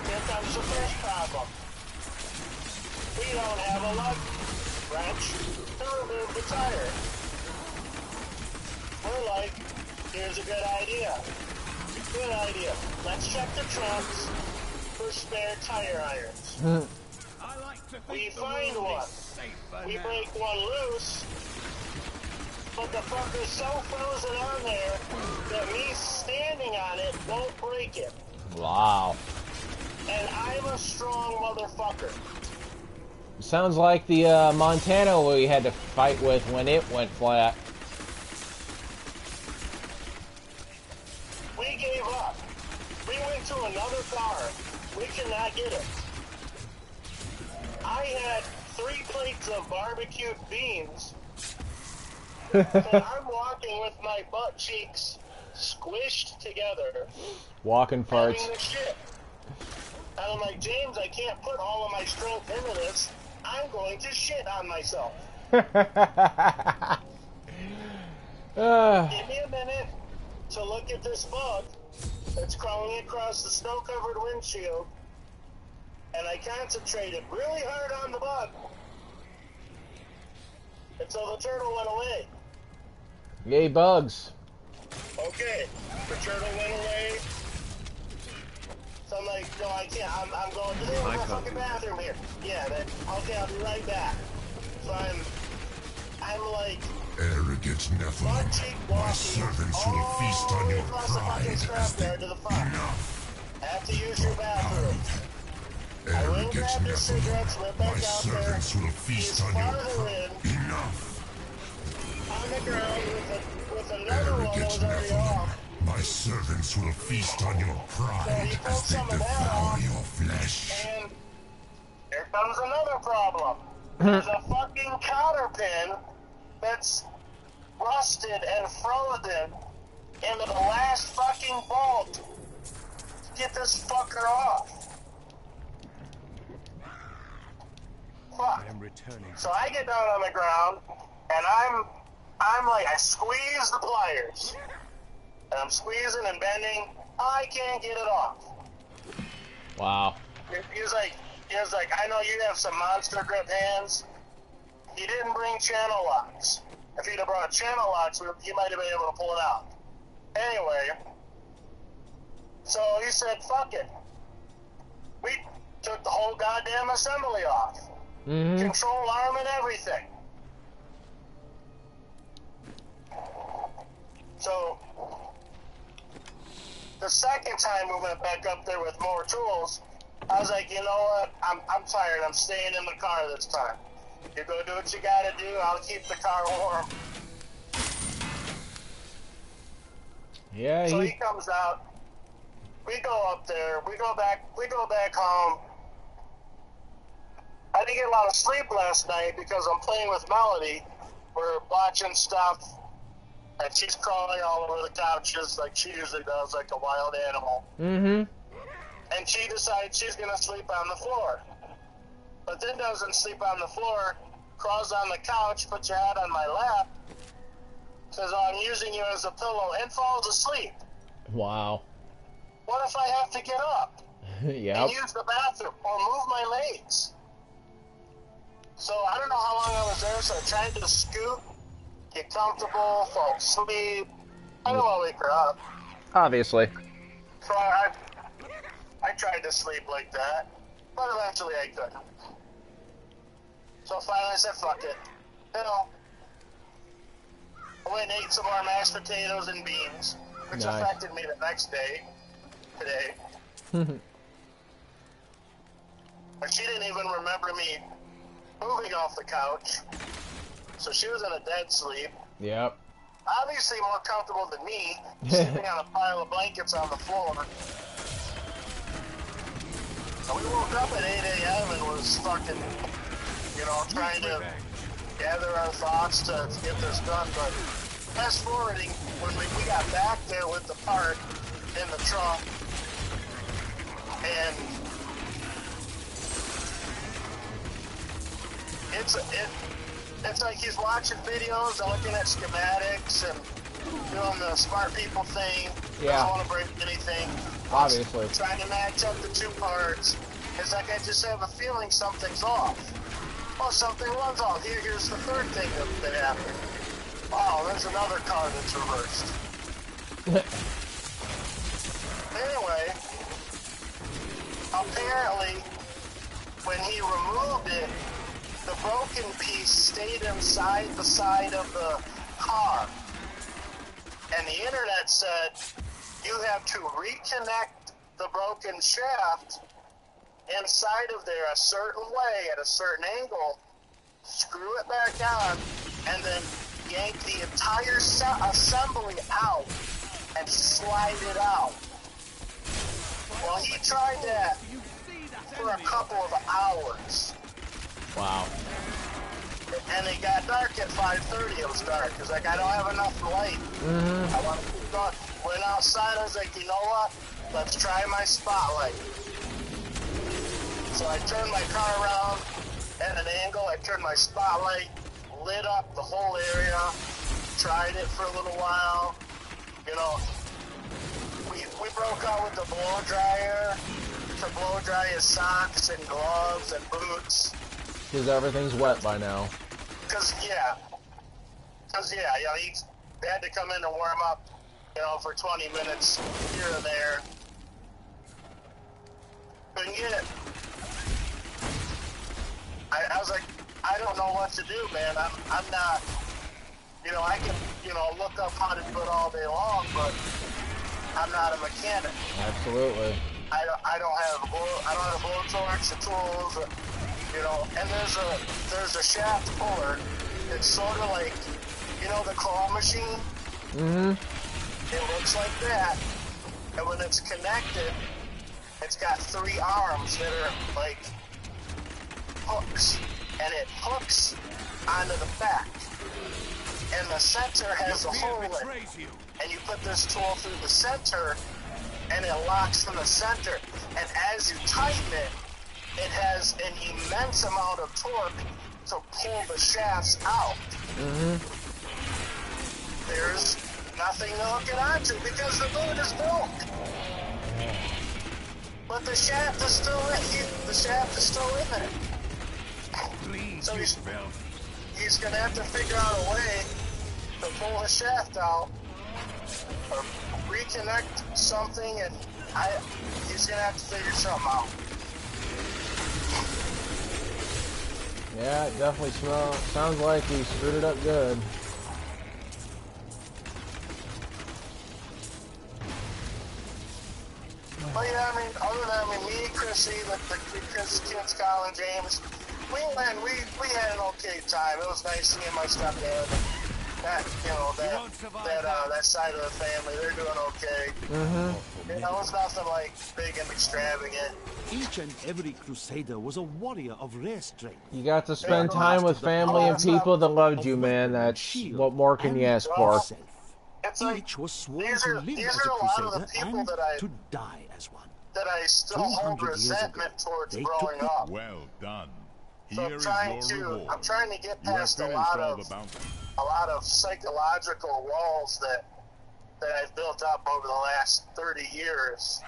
Here comes the first problem. We don't have a lug wrench to remove the tire. We're like, here's a good idea. Good idea. Let's check the trunks for spare tire irons. I like to We think the find world one. is safer We now. break one loose, but the fucker's so frozen on there that me standing on it won't break it. Wow. And I'm a strong motherfucker. Sounds like the Montana we had to fight with when it went flat. We gave up. We went to another car. We cannot get it. I had 3 plates of barbecued beans. And I'm walking with my butt cheeks squished together. Walking farts. Having the shit. And I'm like, James, I can't put all of my strength into this. I'm going to shit on myself. Give me a minute to look at this bug that's crawling across the snow-covered windshield, and I concentrated really hard on the bug until the turtle went away. Yay, bugs. Okay, the turtle went away. So I'm like, no, I can't. I'm going to the fucking bathroom here. Yeah, okay, I'll be right back. So I'm like, Arrogant butt Nephilim, cheek my walking servants will all feast on the way your across the pride fucking as scrapyard to the front. enough. Have to use your bathroom. I went and Arrogant grabbed his cigarettes, Nephilim, went my back out there. servants will He's feast on your farther in, enough. on the ground with another one that Arrogant was already Nephilim, off. my servants will feast on your So pride he as pulled they some of that devour off, your flesh. and here comes another problem. There's a fucking cotter pin that's rusted and frozen into the last fucking bolt to get this fucker off. Fuck. So I get down on the ground, and I'm like, I squeeze the pliers. And I'm squeezing and bending. I can't get it off. Wow. He was like, I know you have some monster grip hands. He didn't bring channel locks. If he'd have brought channel locks, he might have been able to pull it out. Anyway, so he said, fuck it. We took the whole goddamn assembly off. Control arm and everything. So, the second time we went back up there with more tools, I was like, you know what? I'm tired. I'm staying in the car this time. You go do what you gotta do. I'll keep the car warm. Yeah, So he comes out. We go up there. We go back home. I didn't get a lot of sleep last night because I'm playing with Melody. We're watching stuff, and she's crawling all over the couches like she usually does, like a wild animal. And she decides she's gonna sleep on the floor, but then doesn't sleep on the floor. Crawls on the couch, puts her head on my lap, says, "Oh, I'm using you as a pillow," and falls asleep. Wow. What if I have to get up Yep. and use the bathroom or move my legs? So I don't know how long I was there, so I tried to scoot, get comfortable, fall asleep. I don't want to wake her up. Obviously. So I tried to sleep like that, but eventually I couldn't. So finally I said, fuck it. You know, I went and ate some more mashed potatoes and beans, which Nice. affected me the next day, today. But she didn't even remember me moving off the couch, so she was in a dead sleep. Yep. Obviously more comfortable than me, sleeping on a pile of blankets on the floor. And we woke up at 8 a.m. and was fucking you know, trying to gather our thoughts to get this done. But fast forwarding, when we got back there with the part in the trunk, and it's like he's watching videos and looking at schematics and doing the smart people thing. Yeah. Doesn't want to break anything. Obviously. Trying to match up the two parts. It's like I just have a feeling something's off. Oh, something was off. Here's the third thing that happened. Oh, there's another car that's reversed. Anyway, apparently, when he removed it, the broken piece stayed inside the side of the car. And the internet said you have to reconnect the broken shaft inside of there a certain way, at a certain angle, screw it back on, and then yank the entire assembly out and slide it out. Well, he tried that for a couple of hours. Wow. And it got dark at 5:30. It was dark. It was like, I don't have enough light. I want to keep going. Went outside. I was like, you know what? Let's try my spotlight. So I turned my car around at an angle. I turned my spotlight, lit up the whole area, tried it for a little while. You know, we broke out with the blow dryer to blow dry his socks and gloves and boots. Because everything's wet by now. Cause yeah, you know, he had to come in and warm up, you know, for 20 minutes here and there. Couldn't get it. I was like, I don't know what to do, man. I'm not, you know, I can, you know, look up how to do it all day long, but I'm not a mechanic. Absolutely. I don't have a blowtorch, the tools, you know. And there's a shaft puller. It's sort of like, you know, the claw machine. It looks like that, and when it's connected, it's got 3 arms that are like hooks, and it hooks onto the back, and the center has a hole in it, and you put this tool through the center, and it locks in the center, and as you tighten it, it has an immense amount of torque to pull the shafts out. There's nothing to hook it onto because the boot is broke. But the shaft is still in there. So he's gonna have to figure out a way to pull the shaft out or reconnect something, and he's gonna have to figure something out. Yeah, it definitely sounds like he screwed it up good. Well, yeah, I mean, other than me, Chrissy, the kids, Colin, James, we had an okay time. It was nice seeing my stepdad. That, you know, that side of the family, they're doing okay. You know, it's nothing like big and extravagant. Each and every crusader was a warrior of rare strength. You got to spend time with family and people that loved you, man. That's what more can you ask for? It's like, Each was sworn these to are live a as a lot crusader of the people and that I to die as one. that I still hold 200 years resentment ago, towards they growing took up. Well done. So Here is your reward. I'm trying to get You have past finished all the bounty. a lot of psychological walls that I've built up over the last 30 years.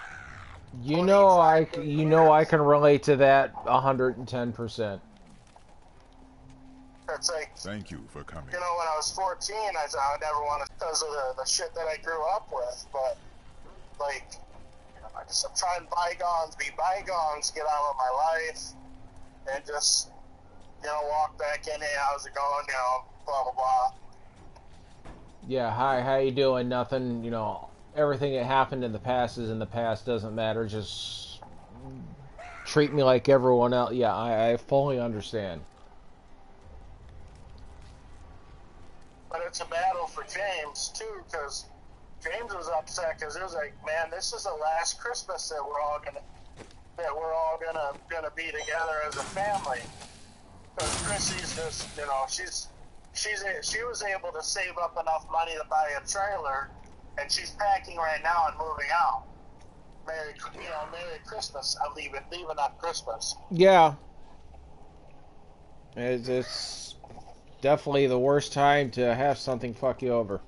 You know I can relate to that 110%. It's like, Thank you for coming. you know, when I was 14, I thought I would never want to, because of the shit that I grew up with. But, like, you know, I'm trying bygones be bygones, get out of my life, and just, you know, walk back in, hey, how's it going, you know, blah, blah, blah. Yeah, hi, how you doing? Nothing, you know, everything that happened in the past is in the past, doesn't matter, just treat me like everyone else. Yeah, I fully understand. But it's a battle for James, too, because James was upset, because it was like, man, this is the last Christmas that we're all gonna be together as a family. Because Chrissy's just, you know, she was able to save up enough money to buy a trailer, and she's packing right now and moving out. Merry Christmas. I'm leaving on Christmas. Yeah. It's definitely the worst time to have something fuck you over.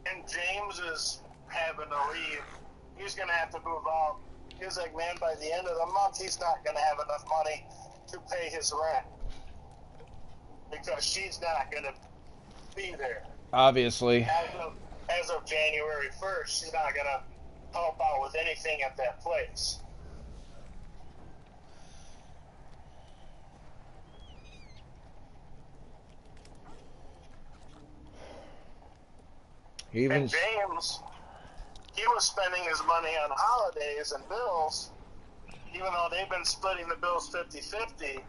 And James is having to leave. He's going to have to move out. He was like, man, by the end of the month, he's not going to have enough money to pay his rent. Because she's not going to be there. Obviously. As of January 1st, she's not going to help out with anything at that place. And James, he was spending his money on holidays and bills, even though they've been splitting the bills 50-50.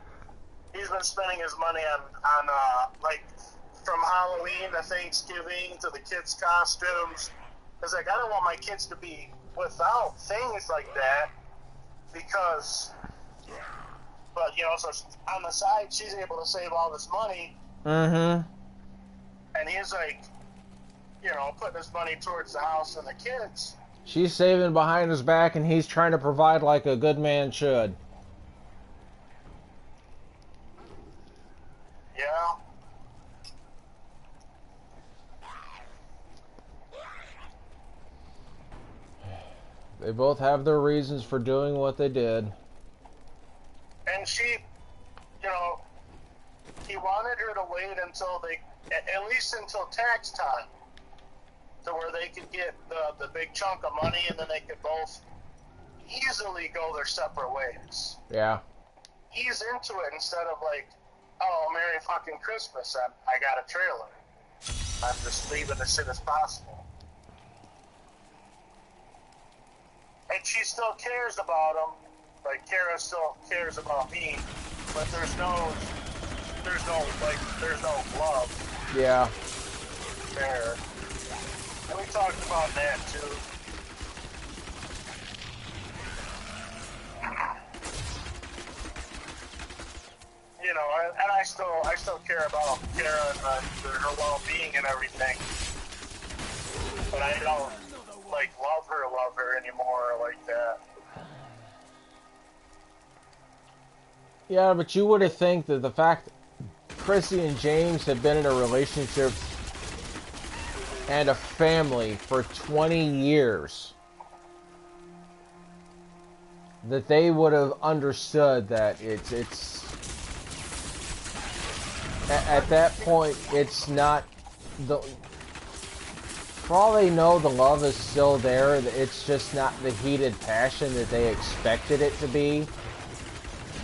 He's been spending his money on like, from Halloween to Thanksgiving to the kids' costumes. It's like, I don't want my kids to be without things like that because, but, you know, so on the side, she's able to save all this money. Mm-hmm. And he's like, you know, putting his money towards the house and the kids. She's saving behind his back, and he's trying to provide like a good man should. Yeah. They both have their reasons for doing what they did. And she, you know, he wanted her to wait until at least until tax time, to where they could get the big chunk of money, and then they could both easily go their separate ways. Yeah. Ease into it instead of like, oh, Merry fucking Christmas, I got a trailer. I'm just leaving as soon as possible. And she still cares about him. Like, Kara still cares about me, but there's no love. Yeah. There. And we talked about that too. You know, and I still care about Kara and her well-being and everything. But I don't like love her anymore like that. Yeah, but you would have think that the fact Chrissy and James have been in a relationship and a family for 20 years, that they would have understood that it's at that point, it's not the, for all they know, the love is still there. It's just not the heated passion that they expected it to be.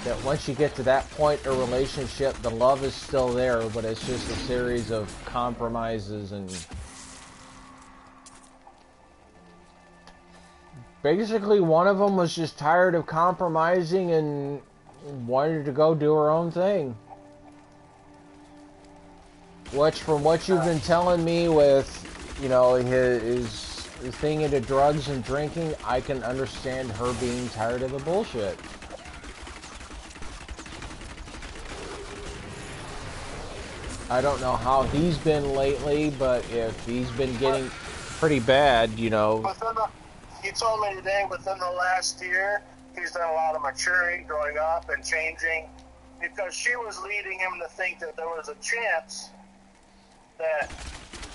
That once you get to that point in a relationship, the love is still there, but it's just a series of compromises and basically one of them was just tired of compromising and wanted to go do her own thing. Which, from what you've been telling me with, you know, his thing into drugs and drinking, I can understand her being tired of the bullshit. I don't know how he's been lately, but if he's been getting pretty bad, you know. He told me today within the last year, he's done a lot of maturing, growing up, and changing, because she was leading him to think that there was a chance that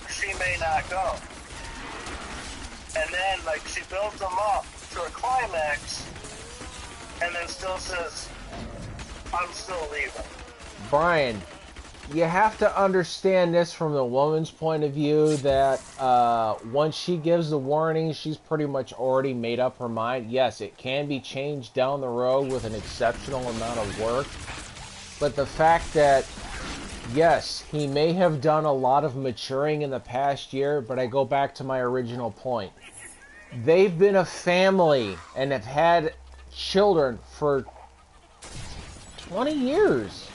she may not go. And then, like, she built him up to a climax, and then still says, I'm still leaving. Brian, you have to understand this from the woman's point of view, that once she gives the warning, she's pretty much already made up her mind. Yes, it can be changed down the road with an exceptional amount of work, but the fact that, yes, he may have done a lot of maturing in the past year, but I go back to my original point. They've been a family and have had children for 20 years.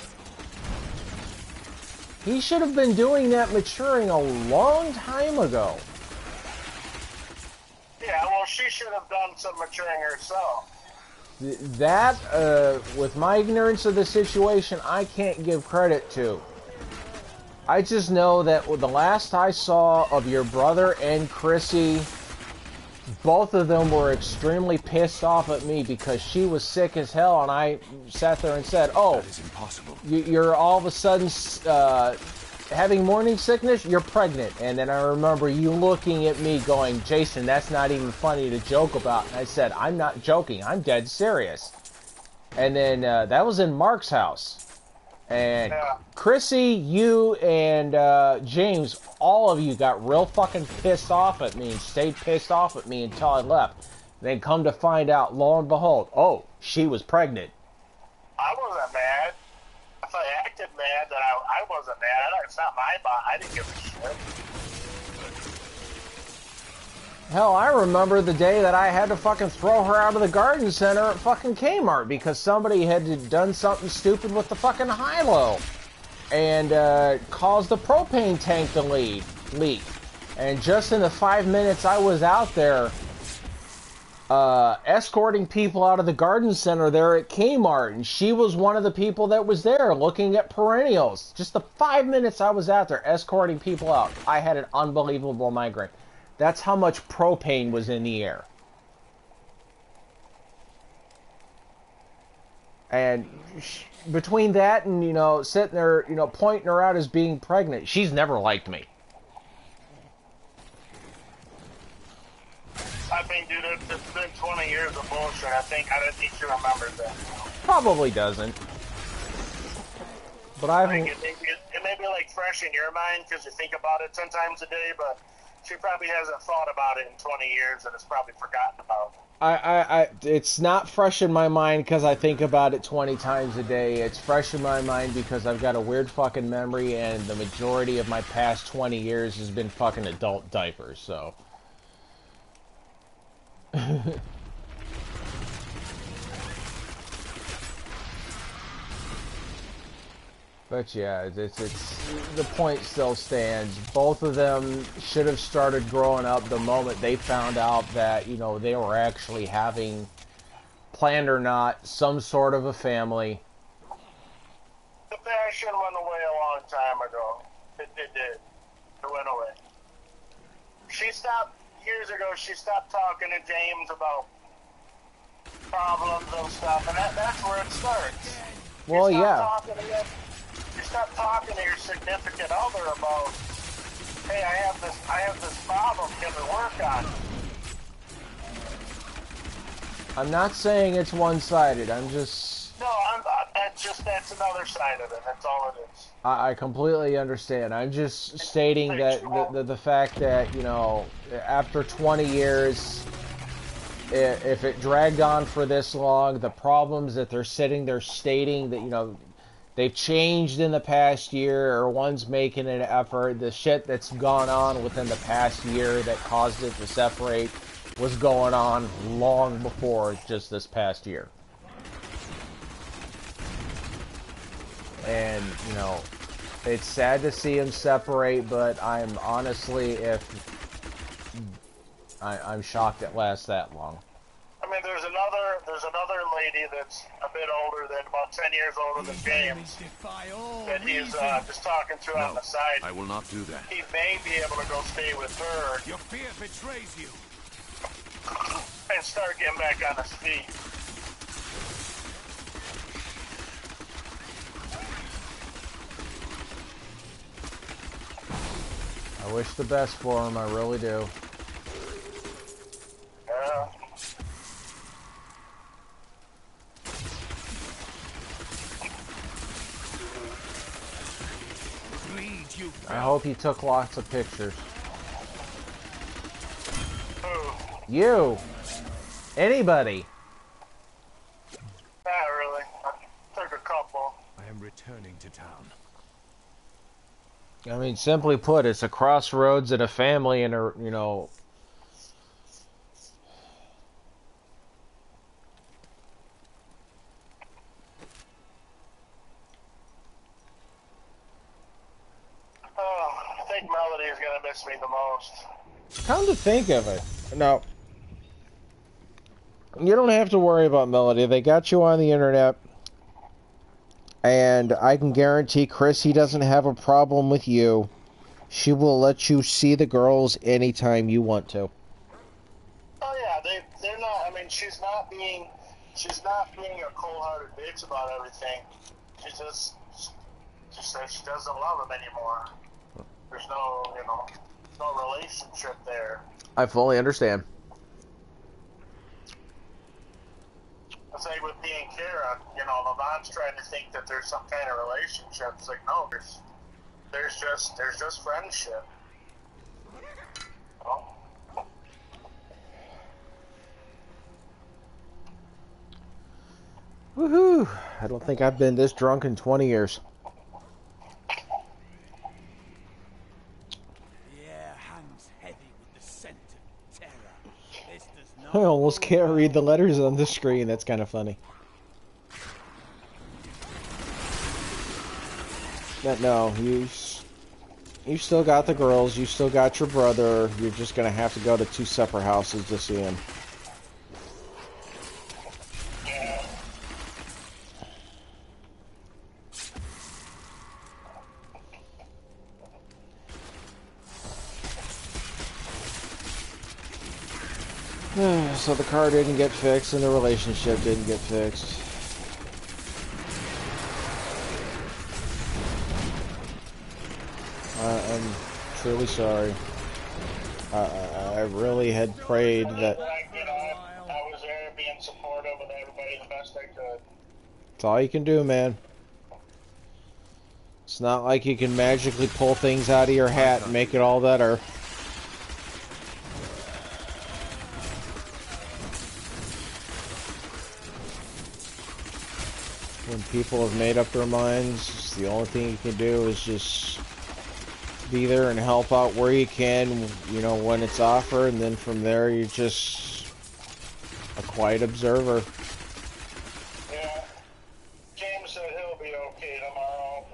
He should have been doing that maturing a long time ago. Yeah, well, she should have done some maturing herself. That, with my ignorance of the situation, I can't give credit to. I just know that the last I saw of your brother and Chrissy, both of them were extremely pissed off at me because she was sick as hell, and I sat there and said, "Oh, That is impossible. You're all of a sudden having morning sickness? You're pregnant." And then I remember you looking at me going, "Jason, that's not even funny to joke about." And I said, "I'm not joking. I'm dead serious." And then that was in Mark's house. And Chrissy, you, and James, all of you got real fucking pissed off at me and stayed pissed off at me until I left. Then come to find out, lo and behold, oh, she was pregnant. I wasn't mad. If I acted mad, then I wasn't mad. It's not my fault. I didn't give a shit. Hell, I remember the day that I had to fucking throw her out of the garden center at fucking Kmart because somebody had done something stupid with the fucking high-low and caused the propane tank to leak. And just in the 5 minutes I was out there escorting people out of the garden center there at Kmart, and she was one of the people that was there looking at perennials. Just the 5 minutes I was out there escorting people out, I had an unbelievable migraine. That's how much propane was in the air. And between that and, sitting there, pointing her out as being pregnant, she's never liked me. I think, dude, it's been 20 years of bullshit. I don't think she remembers that. Probably doesn't. But it may be like fresh in your mind because you think about it 10 times a day, but she probably hasn't thought about it in 20 years and it's probably forgotten about. It's not fresh in my mind because I think about it 20 times a day. It's fresh in my mind because I've got a weird fucking memory, and the majority of my past 20 years has been fucking adult diapers, so. But yeah, it's the point still stands. Both of them should have started growing up the moment they found out that, they were actually having, planned or not, some sort of a family. The passion went away a long time ago. It did. It went away. Years ago, she stopped talking to James about problems and stuff, and that's where it starts. Well, yeah. You stop talking to your significant other about, hey, I have this problem, can we work on it? I'm not saying it's one-sided, I'm just... No, that's another side of it, that's all it is. I completely understand. I'm just stating that the fact that, after 20 years, if it dragged on for this long, the problems that they're sitting there stating that, they've changed in the past year, or one's making an effort. The shit that's gone on within the past year that caused it to separate was going on long before just this past year. And, it's sad to see them separate, but I'm honestly, I'm shocked it lasts that long. I mean, there's another lady that's a bit older than, about 10 years older than James, that he's just talking to on the side. I will not do that. He may be able to go stay with her. Your fear betrays you. And start getting back on his feet. I wish the best for him, I really do. Yeah. I hope you took lots of pictures. Who? You! Anybody! Not really. I took a couple. I am returning to town. I mean, simply put, it's a crossroads and a family and a, I think Melody is going to miss me the most. Come to think of it. No. You don't have to worry about Melody. They got you on the internet. And I can guarantee Chris, he doesn't have a problem with you. She will let you see the girls anytime you want to. Oh yeah, they're not. I mean, she's not being a cold-hearted bitch about everything. She says she doesn't love him anymore. There's no, no relationship there. I fully understand. It's like with me and Kara, Lavon's trying to think that there's some kind of relationship. It's like, no, there's just friendship. Woohoo! I don't think I've been this drunk in 20 years. I almost can't read the letters on the screen. That's kind of funny. But no, you still got the girls. You still got your brother. You're just gonna have to go to 2 separate houses to see him. So the car didn't get fixed and the relationship didn't get fixed. I'm truly sorry. I really had prayed that... I was there being supportive of everybody the best I could. That's all you can do, man. It's not like you can magically pull things out of your hat and make it all better. When people have made up their minds, the only thing you can do is just be there and help out where you can, when it's offered, and then from there you're just a quiet observer. Yeah. James said he'll be okay tomorrow.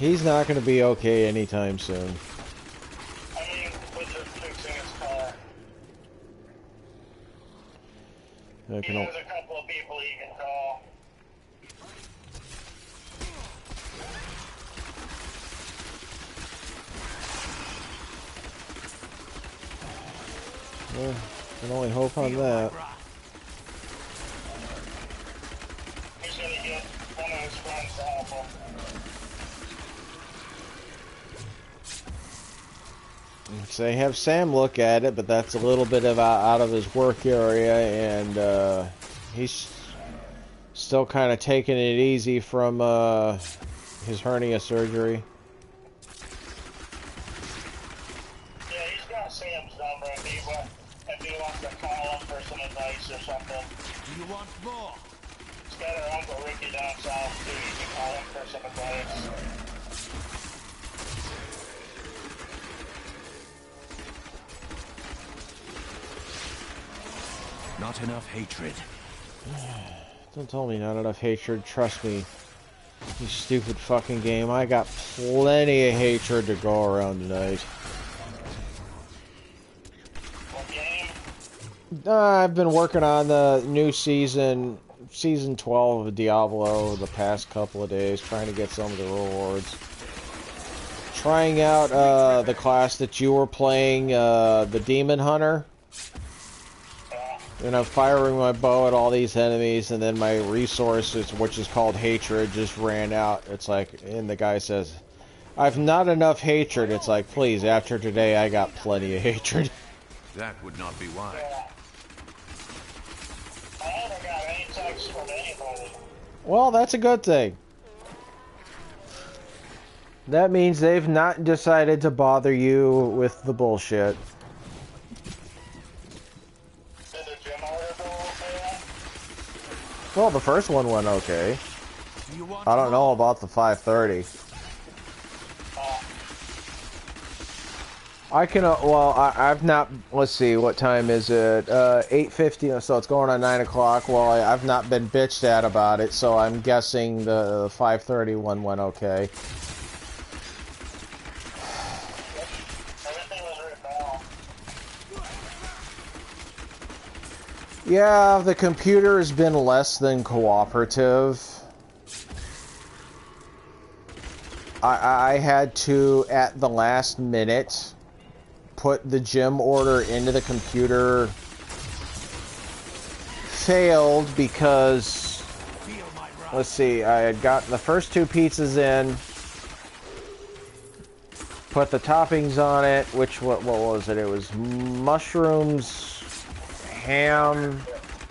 He's not going to be okay anytime soon. I mean, with just fixing his car. There's a couple of people he can call. Well, can only hope on that. He's gonna get one of his friends to help him. So they have Sam look at it, but that's a little bit of out of his work area, and he's still kind of taking it easy from his hernia surgery. Yeah, he's got Sam's number if he wants to call him for some advice or something. Do you want more? He's got our Uncle Ricky down south too. You can call him for some advice. Not enough hatred. Don't tell me not enough hatred. Trust me. You stupid fucking game. I got plenty of hatred to go around tonight. What game? I've been working on the new season 12 of Diablo the past couple of days, trying to get some of the rewards. Trying out the class that you were playing, the Demon Hunter. And I'm firing my bow at all these enemies, and then my resources, which is called hatred, just ran out. It's like, and the guy says, I've not enough hatred. It's like, please, after today, I got plenty of hatred. That would not be wise. I haven't got any texts from anybody. Well, that's a good thing. That means they've not decided to bother you with the bullshit. Well, the first one went okay. I don't know about the 5:30. I can, I've not, let's see, what time is it? 8:50, so it's going on 9 o'clock. Well, I've not been bitched at about it, so I'm guessing the 5:30 one went okay. Yeah, the computer has been less than cooperative. I had to, at the last minute, put the gym order into the computer. Failed because, let's see, I had gotten the first 2 pizzas in, put the toppings on it, which, what was it? It was mushrooms, ham,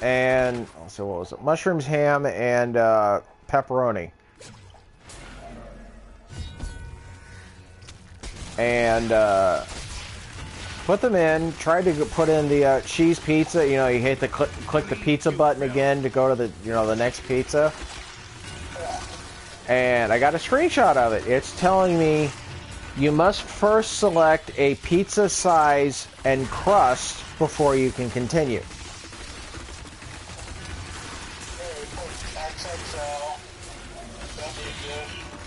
and, also what was it? Mushrooms, ham, and pepperoni. And put them in, tried to put in the cheese pizza. You know, you hit the click the pizza button again to go to the, you know, the next pizza. And I got a screenshot of it. It's telling me you must first select a pizza size and crust before you can continue.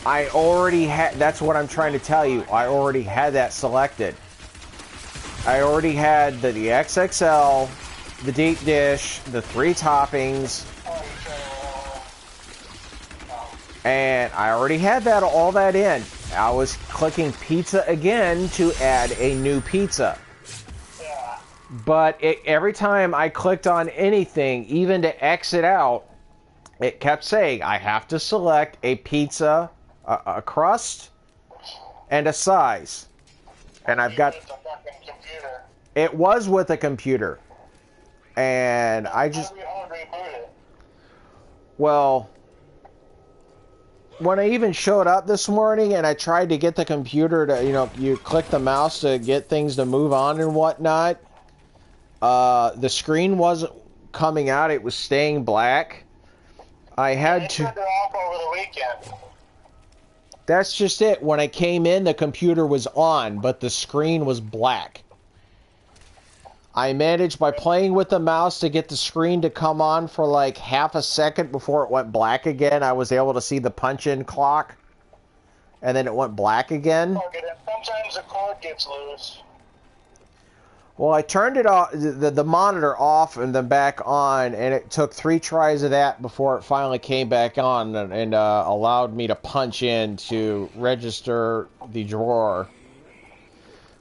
I already had, that's what I'm trying to tell you. I already had that selected. I already had the XXL, the deep dish, the 3 toppings, and I already had that, all that in. I was clicking pizza again to add a new pizza. But every time I clicked on anything, even to exit out, it kept saying I have to select a pizza, a crust, and a size. And I've got... It was with a computer. And I just... Well, when I even showed up this morning and I tried to get the computer to, you know, you click the mouse to get things to move on and whatnot, the screen wasn't coming out. It was staying black. I had to... Turned it off over the weekend. That's just it. When I came in, the computer was on, but the screen was black. I managed by playing with the mouse to get the screen to come on for like half a second before it went black again. I was able to see the punch-in clock, and then it went black again. Sometimes the cord gets loose. Well, I turned it off, the monitor off and then back on, and it took 3 tries of that before it finally came back on and allowed me to punch in to register the drawer.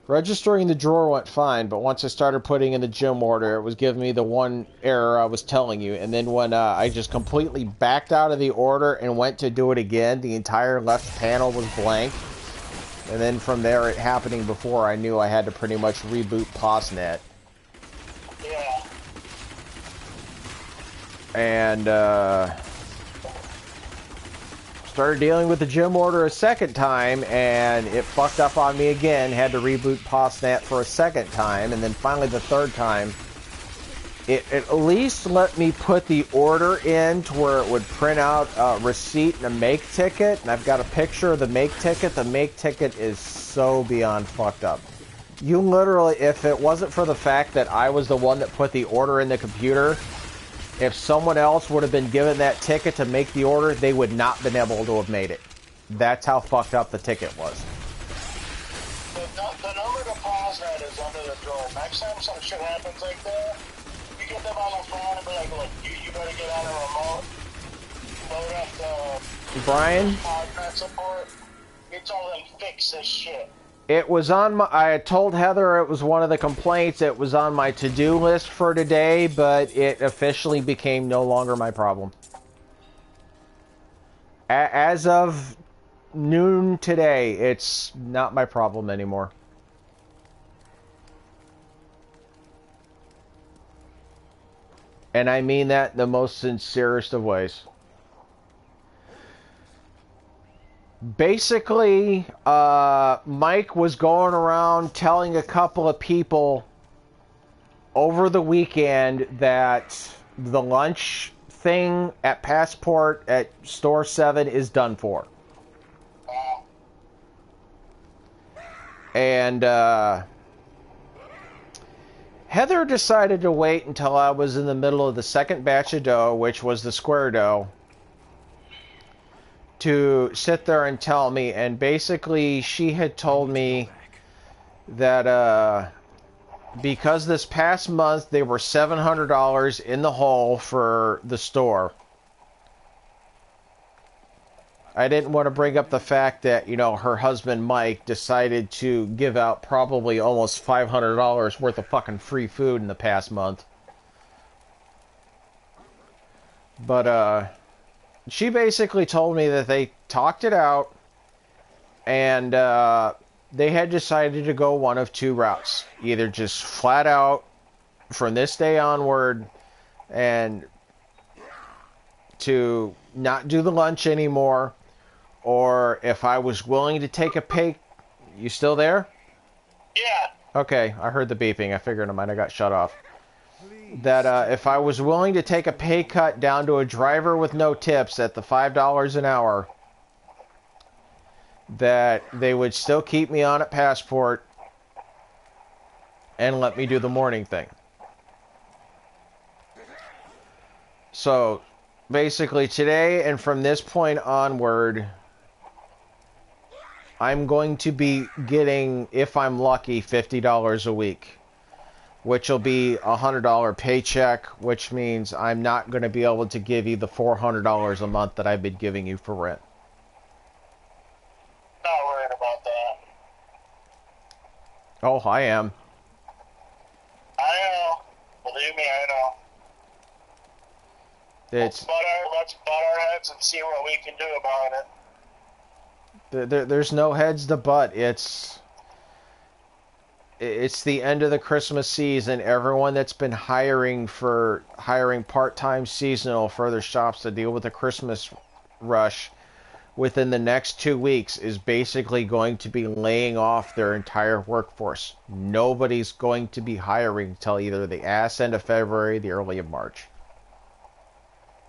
Registering the drawer went fine, but once I started putting in the gym order, it was giving me the one error I was telling you. And then when I just completely backed out of the order and went to do it again, the entire left panel was blank. And then from there, it happening before I knew I had to pretty much reboot POSNet. Yeah. And, started dealing with the gym order a second time, and it fucked up on me again. Had to reboot POSNet for a second time, and then finally the third time, it at least let me put the order in to where it would print out a receipt and a make ticket, and I've got a picture of the make ticket. The make ticket is so beyond fucked up. You literally, if it wasn't for the fact that I was the one that put the order in the computer, if someone else would have been given that ticket to make the order, they would not been able to have made it. That's how fucked up the ticket was. The number to POSNet is under the drawer. Next time some shit happens like that, you get them on the phone and be like, look, you better get on a remote, load up the Brian? POSNet support. You tell them fix this shit. It was on my... I had told Heather it was one of the complaints. It was on my to-do list for today, but it officially became no longer my problem. As of noon today, it's not my problem anymore. And I mean that in the most sincerest of ways. Basically, Mike was going around telling a couple of people over the weekend that the lunch thing at Passport at Store 7 is done for. And Heather decided to wait until I was in the middle of the second batch of dough, which was the square dough, to sit there and tell me. And basically she had told me that because this past month they were $700 in the hole for the store. I didn't want to bring up the fact that, you know, her husband Mike decided to give out probably almost $500 worth of fucking free food in the past month. But she basically told me that they talked it out, and they had decided to go one of two routes. Either just flat out, from this day onward, and to not do the lunch anymore, or if I was willing to take a pay... You still there? Yeah. Okay, I heard the beeping. I figured I might have got shut off. That if I was willing to take a pay cut down to a driver with no tips at the $5 an hour, that they would still keep me on at Passport and let me do the morning thing. So, basically today and from this point onward, I'm going to be getting, if I'm lucky, $50 a week, which will be a $100 paycheck, which means I'm not going to be able to give you the $400 a month that I've been giving you for rent. Not worried about that. Oh, I am. I know. Believe me, I know. Let's butt our heads and see what we can do about it. There's no heads to butt. It's the end of the Christmas season. Everyone that's been hiring part-time seasonal for other shops to deal with the Christmas rush within the next 2 weeks is basically going to be laying off their entire workforce. Nobody's going to be hiring till either the ass end of February, the early of March.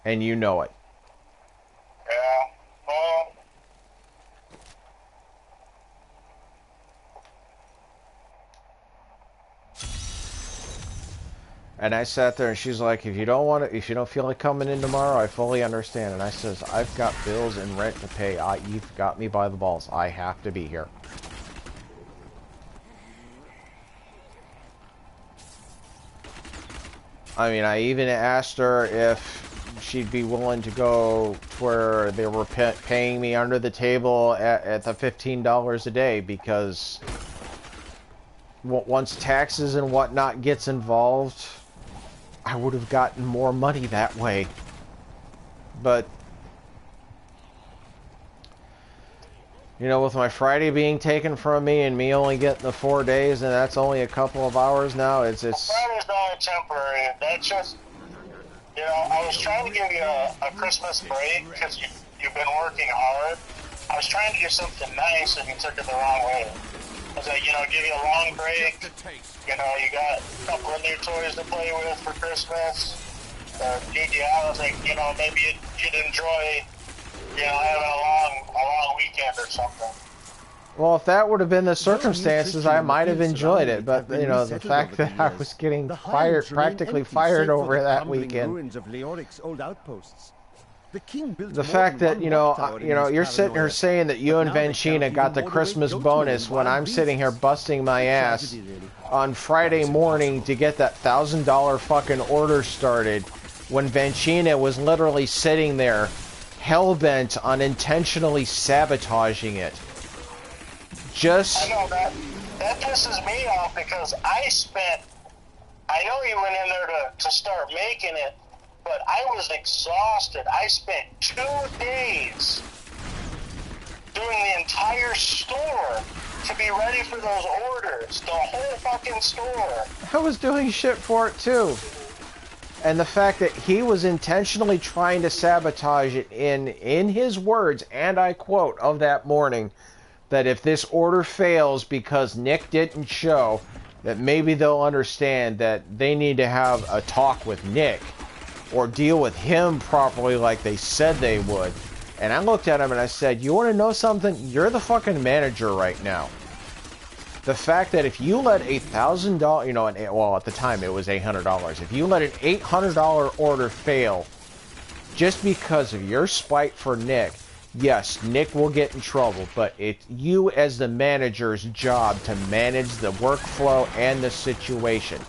And you know it. Yeah. Well, and I sat there and she's like, if you don't feel like coming in tomorrow, I fully understand. And I says, I've got bills and rent to pay. You've got me by the balls. I have to be here. I mean, I even asked her if she'd be willing to go to where they were paying me under the table at the $15 a day, because once taxes and whatnot gets involved, I would have gotten more money that way. But, you know, with my Friday being taken from me and me only getting the 4 days, and that's only a couple of hours now, it's... Friday's not temporary. That's just, you know, I was trying to give you a Christmas break because you've been working hard. I was trying to do something nice and you took it the wrong way. I was like, you know, give you a long break. You know, you got a couple of new toys to play with for Christmas. I was like, you know, maybe you'd enjoy, you know, having a long weekend or something. Well, if that would have been the circumstances, I might have enjoyed it. But, you know, the fact that I was getting practically fired over that weekend. The fact that, you know, you're sitting here saying that you and Vancina got the Christmas bonus when I'm sitting here busting my ass on Friday morning to get that $1,000 fucking order started, when Vancina was literally sitting there hell-bent on intentionally sabotaging it. I know that pisses me off because I know you went in there to start making it, but I was exhausted. I spent 2 days doing the entire store to be ready for those orders. The whole fucking store. I was doing shit for it too. And the fact that he was intentionally trying to sabotage it in his words, and I quote, of that morning, that if this order fails because Nick didn't show, that maybe they'll understand that they need to have a talk with Nick or deal with him properly like they said they would. And I looked at him and I said, you want to know something? You're the fucking manager right now. The fact that if you let $1,000, you know, well, at the time it was $800. If you let an $800 order fail just because of your spite for Nick, yes, Nick will get in trouble, but it's you as the manager's job to manage the workflow and the situation.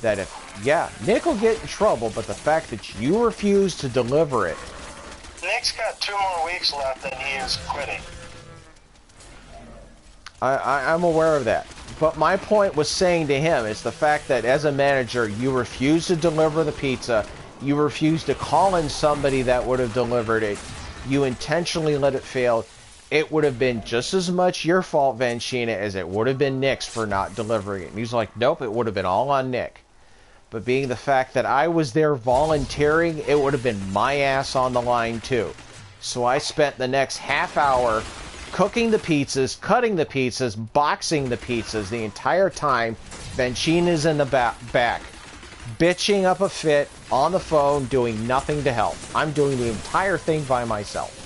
That if, yeah, Nick will get in trouble, but the fact that you refuse to deliver it. Nick's got 2 more weeks left and he is quitting. I'm aware of that. But my point was saying to him is the fact that as a manager, you refuse to deliver the pizza, you refuse to call in somebody that would have delivered it, you intentionally let it fail. It would have been just as much your fault, Vanchina, as it would have been Nick's for not delivering it. And he's like, nope, it would have been all on Nick. But being the fact that I was there volunteering, it would have been my ass on the line too. So I spent the next half hour cooking the pizzas, cutting the pizzas, boxing the pizzas the entire time. Vanchina's in the back, bitching up a fit on the phone, doing nothing to help. I'm doing the entire thing by myself.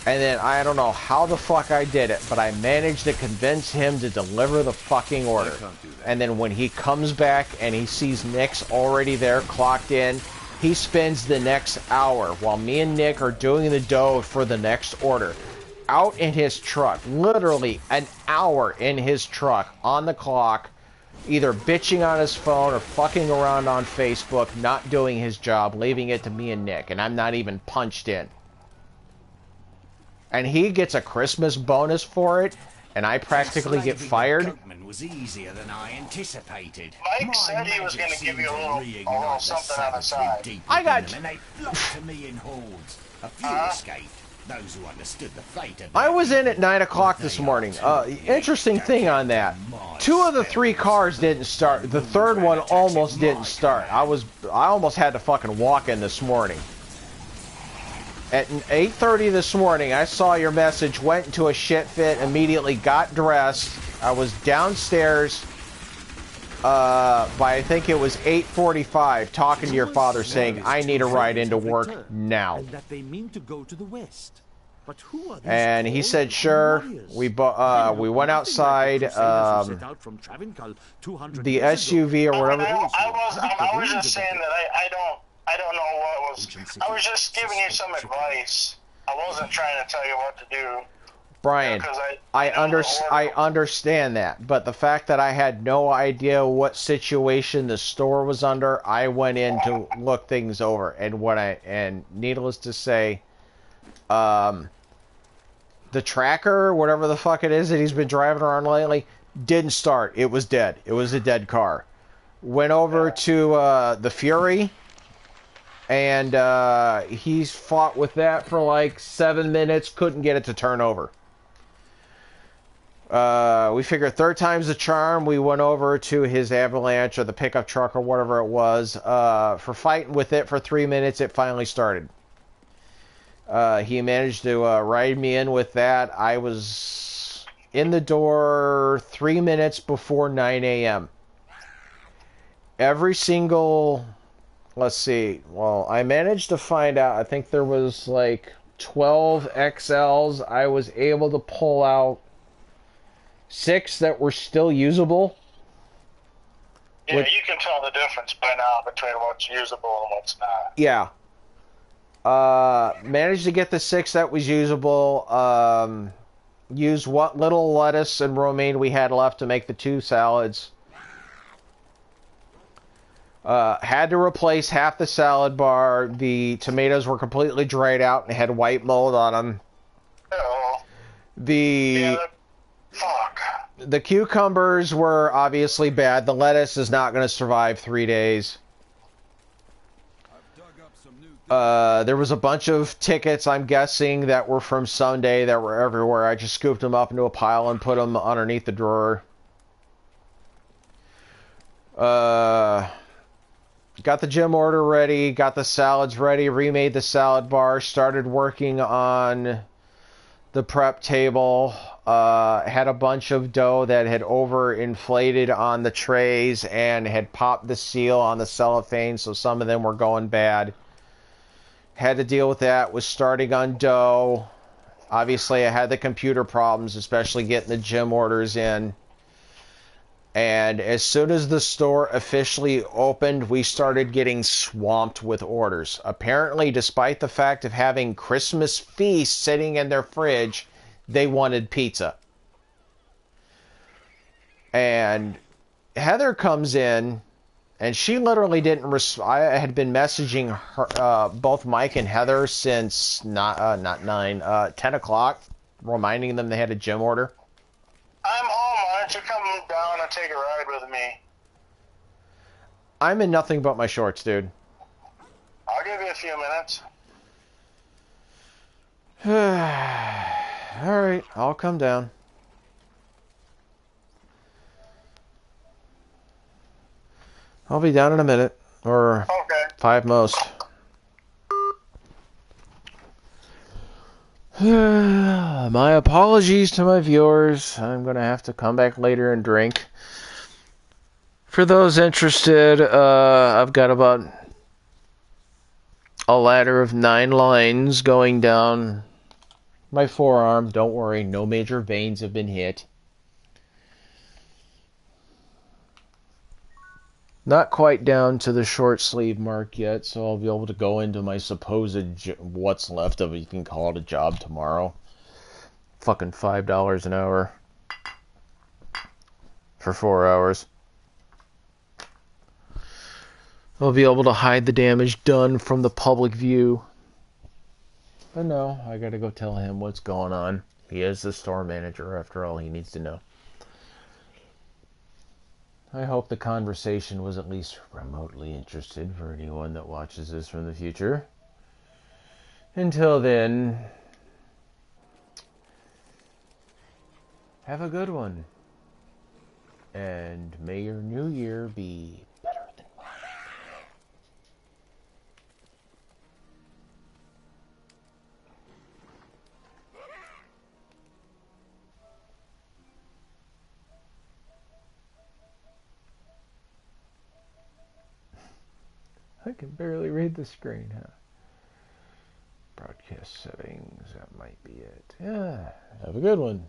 And then I don't know how the fuck I did it, but I managed to convince him to deliver the fucking order. And then when he comes back and he sees Nick's already there, clocked in, he spends the next hour while me and Nick are doing the dough for the next order out in his truck, literally an hour in his truck on the clock, either bitching on his phone or fucking around on Facebook, not doing his job, leaving it to me and Nick, and I'm not even punched in. And he gets a Christmas bonus for it, and I practically get fired. Was easier than I anticipated. Mike said he was going to give you a little something on the side. I got... And they flocked to me in hordes. A few escaped. Those who understood the fate of I was in at 9 o'clock this morning. Interesting thing on that. 2 of the 3 cars didn't start. The third one almost didn't start. I almost had to fucking walk in this morning. At 8:30 this morning, I saw your message, went into a shit fit, immediately got dressed. I was downstairs by, I think it was 8:45, talking to your father saying, I need a ride into work now. And that they mean to go to the west. But who are these and he said, sure. We went outside. The SUV or whatever. I was just saying that I don't know what was... I was just giving you some advice. I wasn't trying to tell you what to do. Brian, I understand that, but the fact that I had no idea what situation the store was under, I went in to look things over, and needless to say, the tracker, whatever the fuck it is that he's been driving around lately, didn't start. It was dead. It was a dead car. Went over to the Fury, and he's fought with that for like 7 minutes, couldn't get it to turn over. We figured 3rd time's the charm. We went over to his Avalanche or the pickup truck or whatever it was. For fighting with it for 3 minutes, it finally started. He managed to ride me in with that. I was in the door 3 minutes before 9 a.m. Every single... Let's see. Well, I managed to find out, I think there was like 12 XLs. I was able to pull out 6 that were still usable. Yeah, you can tell the difference by now between what's usable and what's not. Yeah. Managed to get the 6 that was usable. Used what little lettuce and romaine we had left to make the 2 salads. Had to replace half the salad bar. The tomatoes were completely dried out and had white mold on them. The cucumbers were obviously bad. The lettuce is not going to survive 3 days. There was a bunch of tickets, I'm guessing, that were from Sunday that were everywhere. I just scooped them up into a pile and put them underneath the drawer. Got the gym order ready, got the salads ready, remade the salad bar, started working on the prep table, had a bunch of dough that had overinflated on the trays and had popped the seal on the cellophane, so some of them were going bad. Had to deal with that, was starting on dough. Obviously, I had the computer problems, especially getting the gym orders in. And as soon as the store officially opened, we started getting swamped with orders. Apparently, despite the fact of having Christmas feasts sitting in their fridge, they wanted pizza. And Heather comes in, and she literally didn't I had been messaging her, both Mike and Heather since not 10 o'clock, reminding them they had a gym order. I'm home. Why don't you come down and take a ride with me? I'm in nothing but my shorts, dude. I'll give you a few minutes. Alright, I'll come down. I'll be down in a minute, or Okay. 5 most. My apologies to my viewers. I'm going to have to come back later and drink. For those interested, I've got about a ladder of 9 lines going down my forearm. Don't worry, no major veins have been hit. Not quite down to the short sleeve mark yet, so I'll be able to go into my supposed what's left of it. You can call it a job tomorrow. Fucking $5 an hour for 4 hours. I'll be able to hide the damage done from the public view. But no, I gotta go tell him what's going on. He is the store manager, after all. He needs to know. I hope the conversation was at least remotely interested for anyone that watches this from the future. Until then, have a good one. And may your new year be better than mine. I can barely read the screen, huh? Broadcast settings, that might be it. Yeah, have a good one.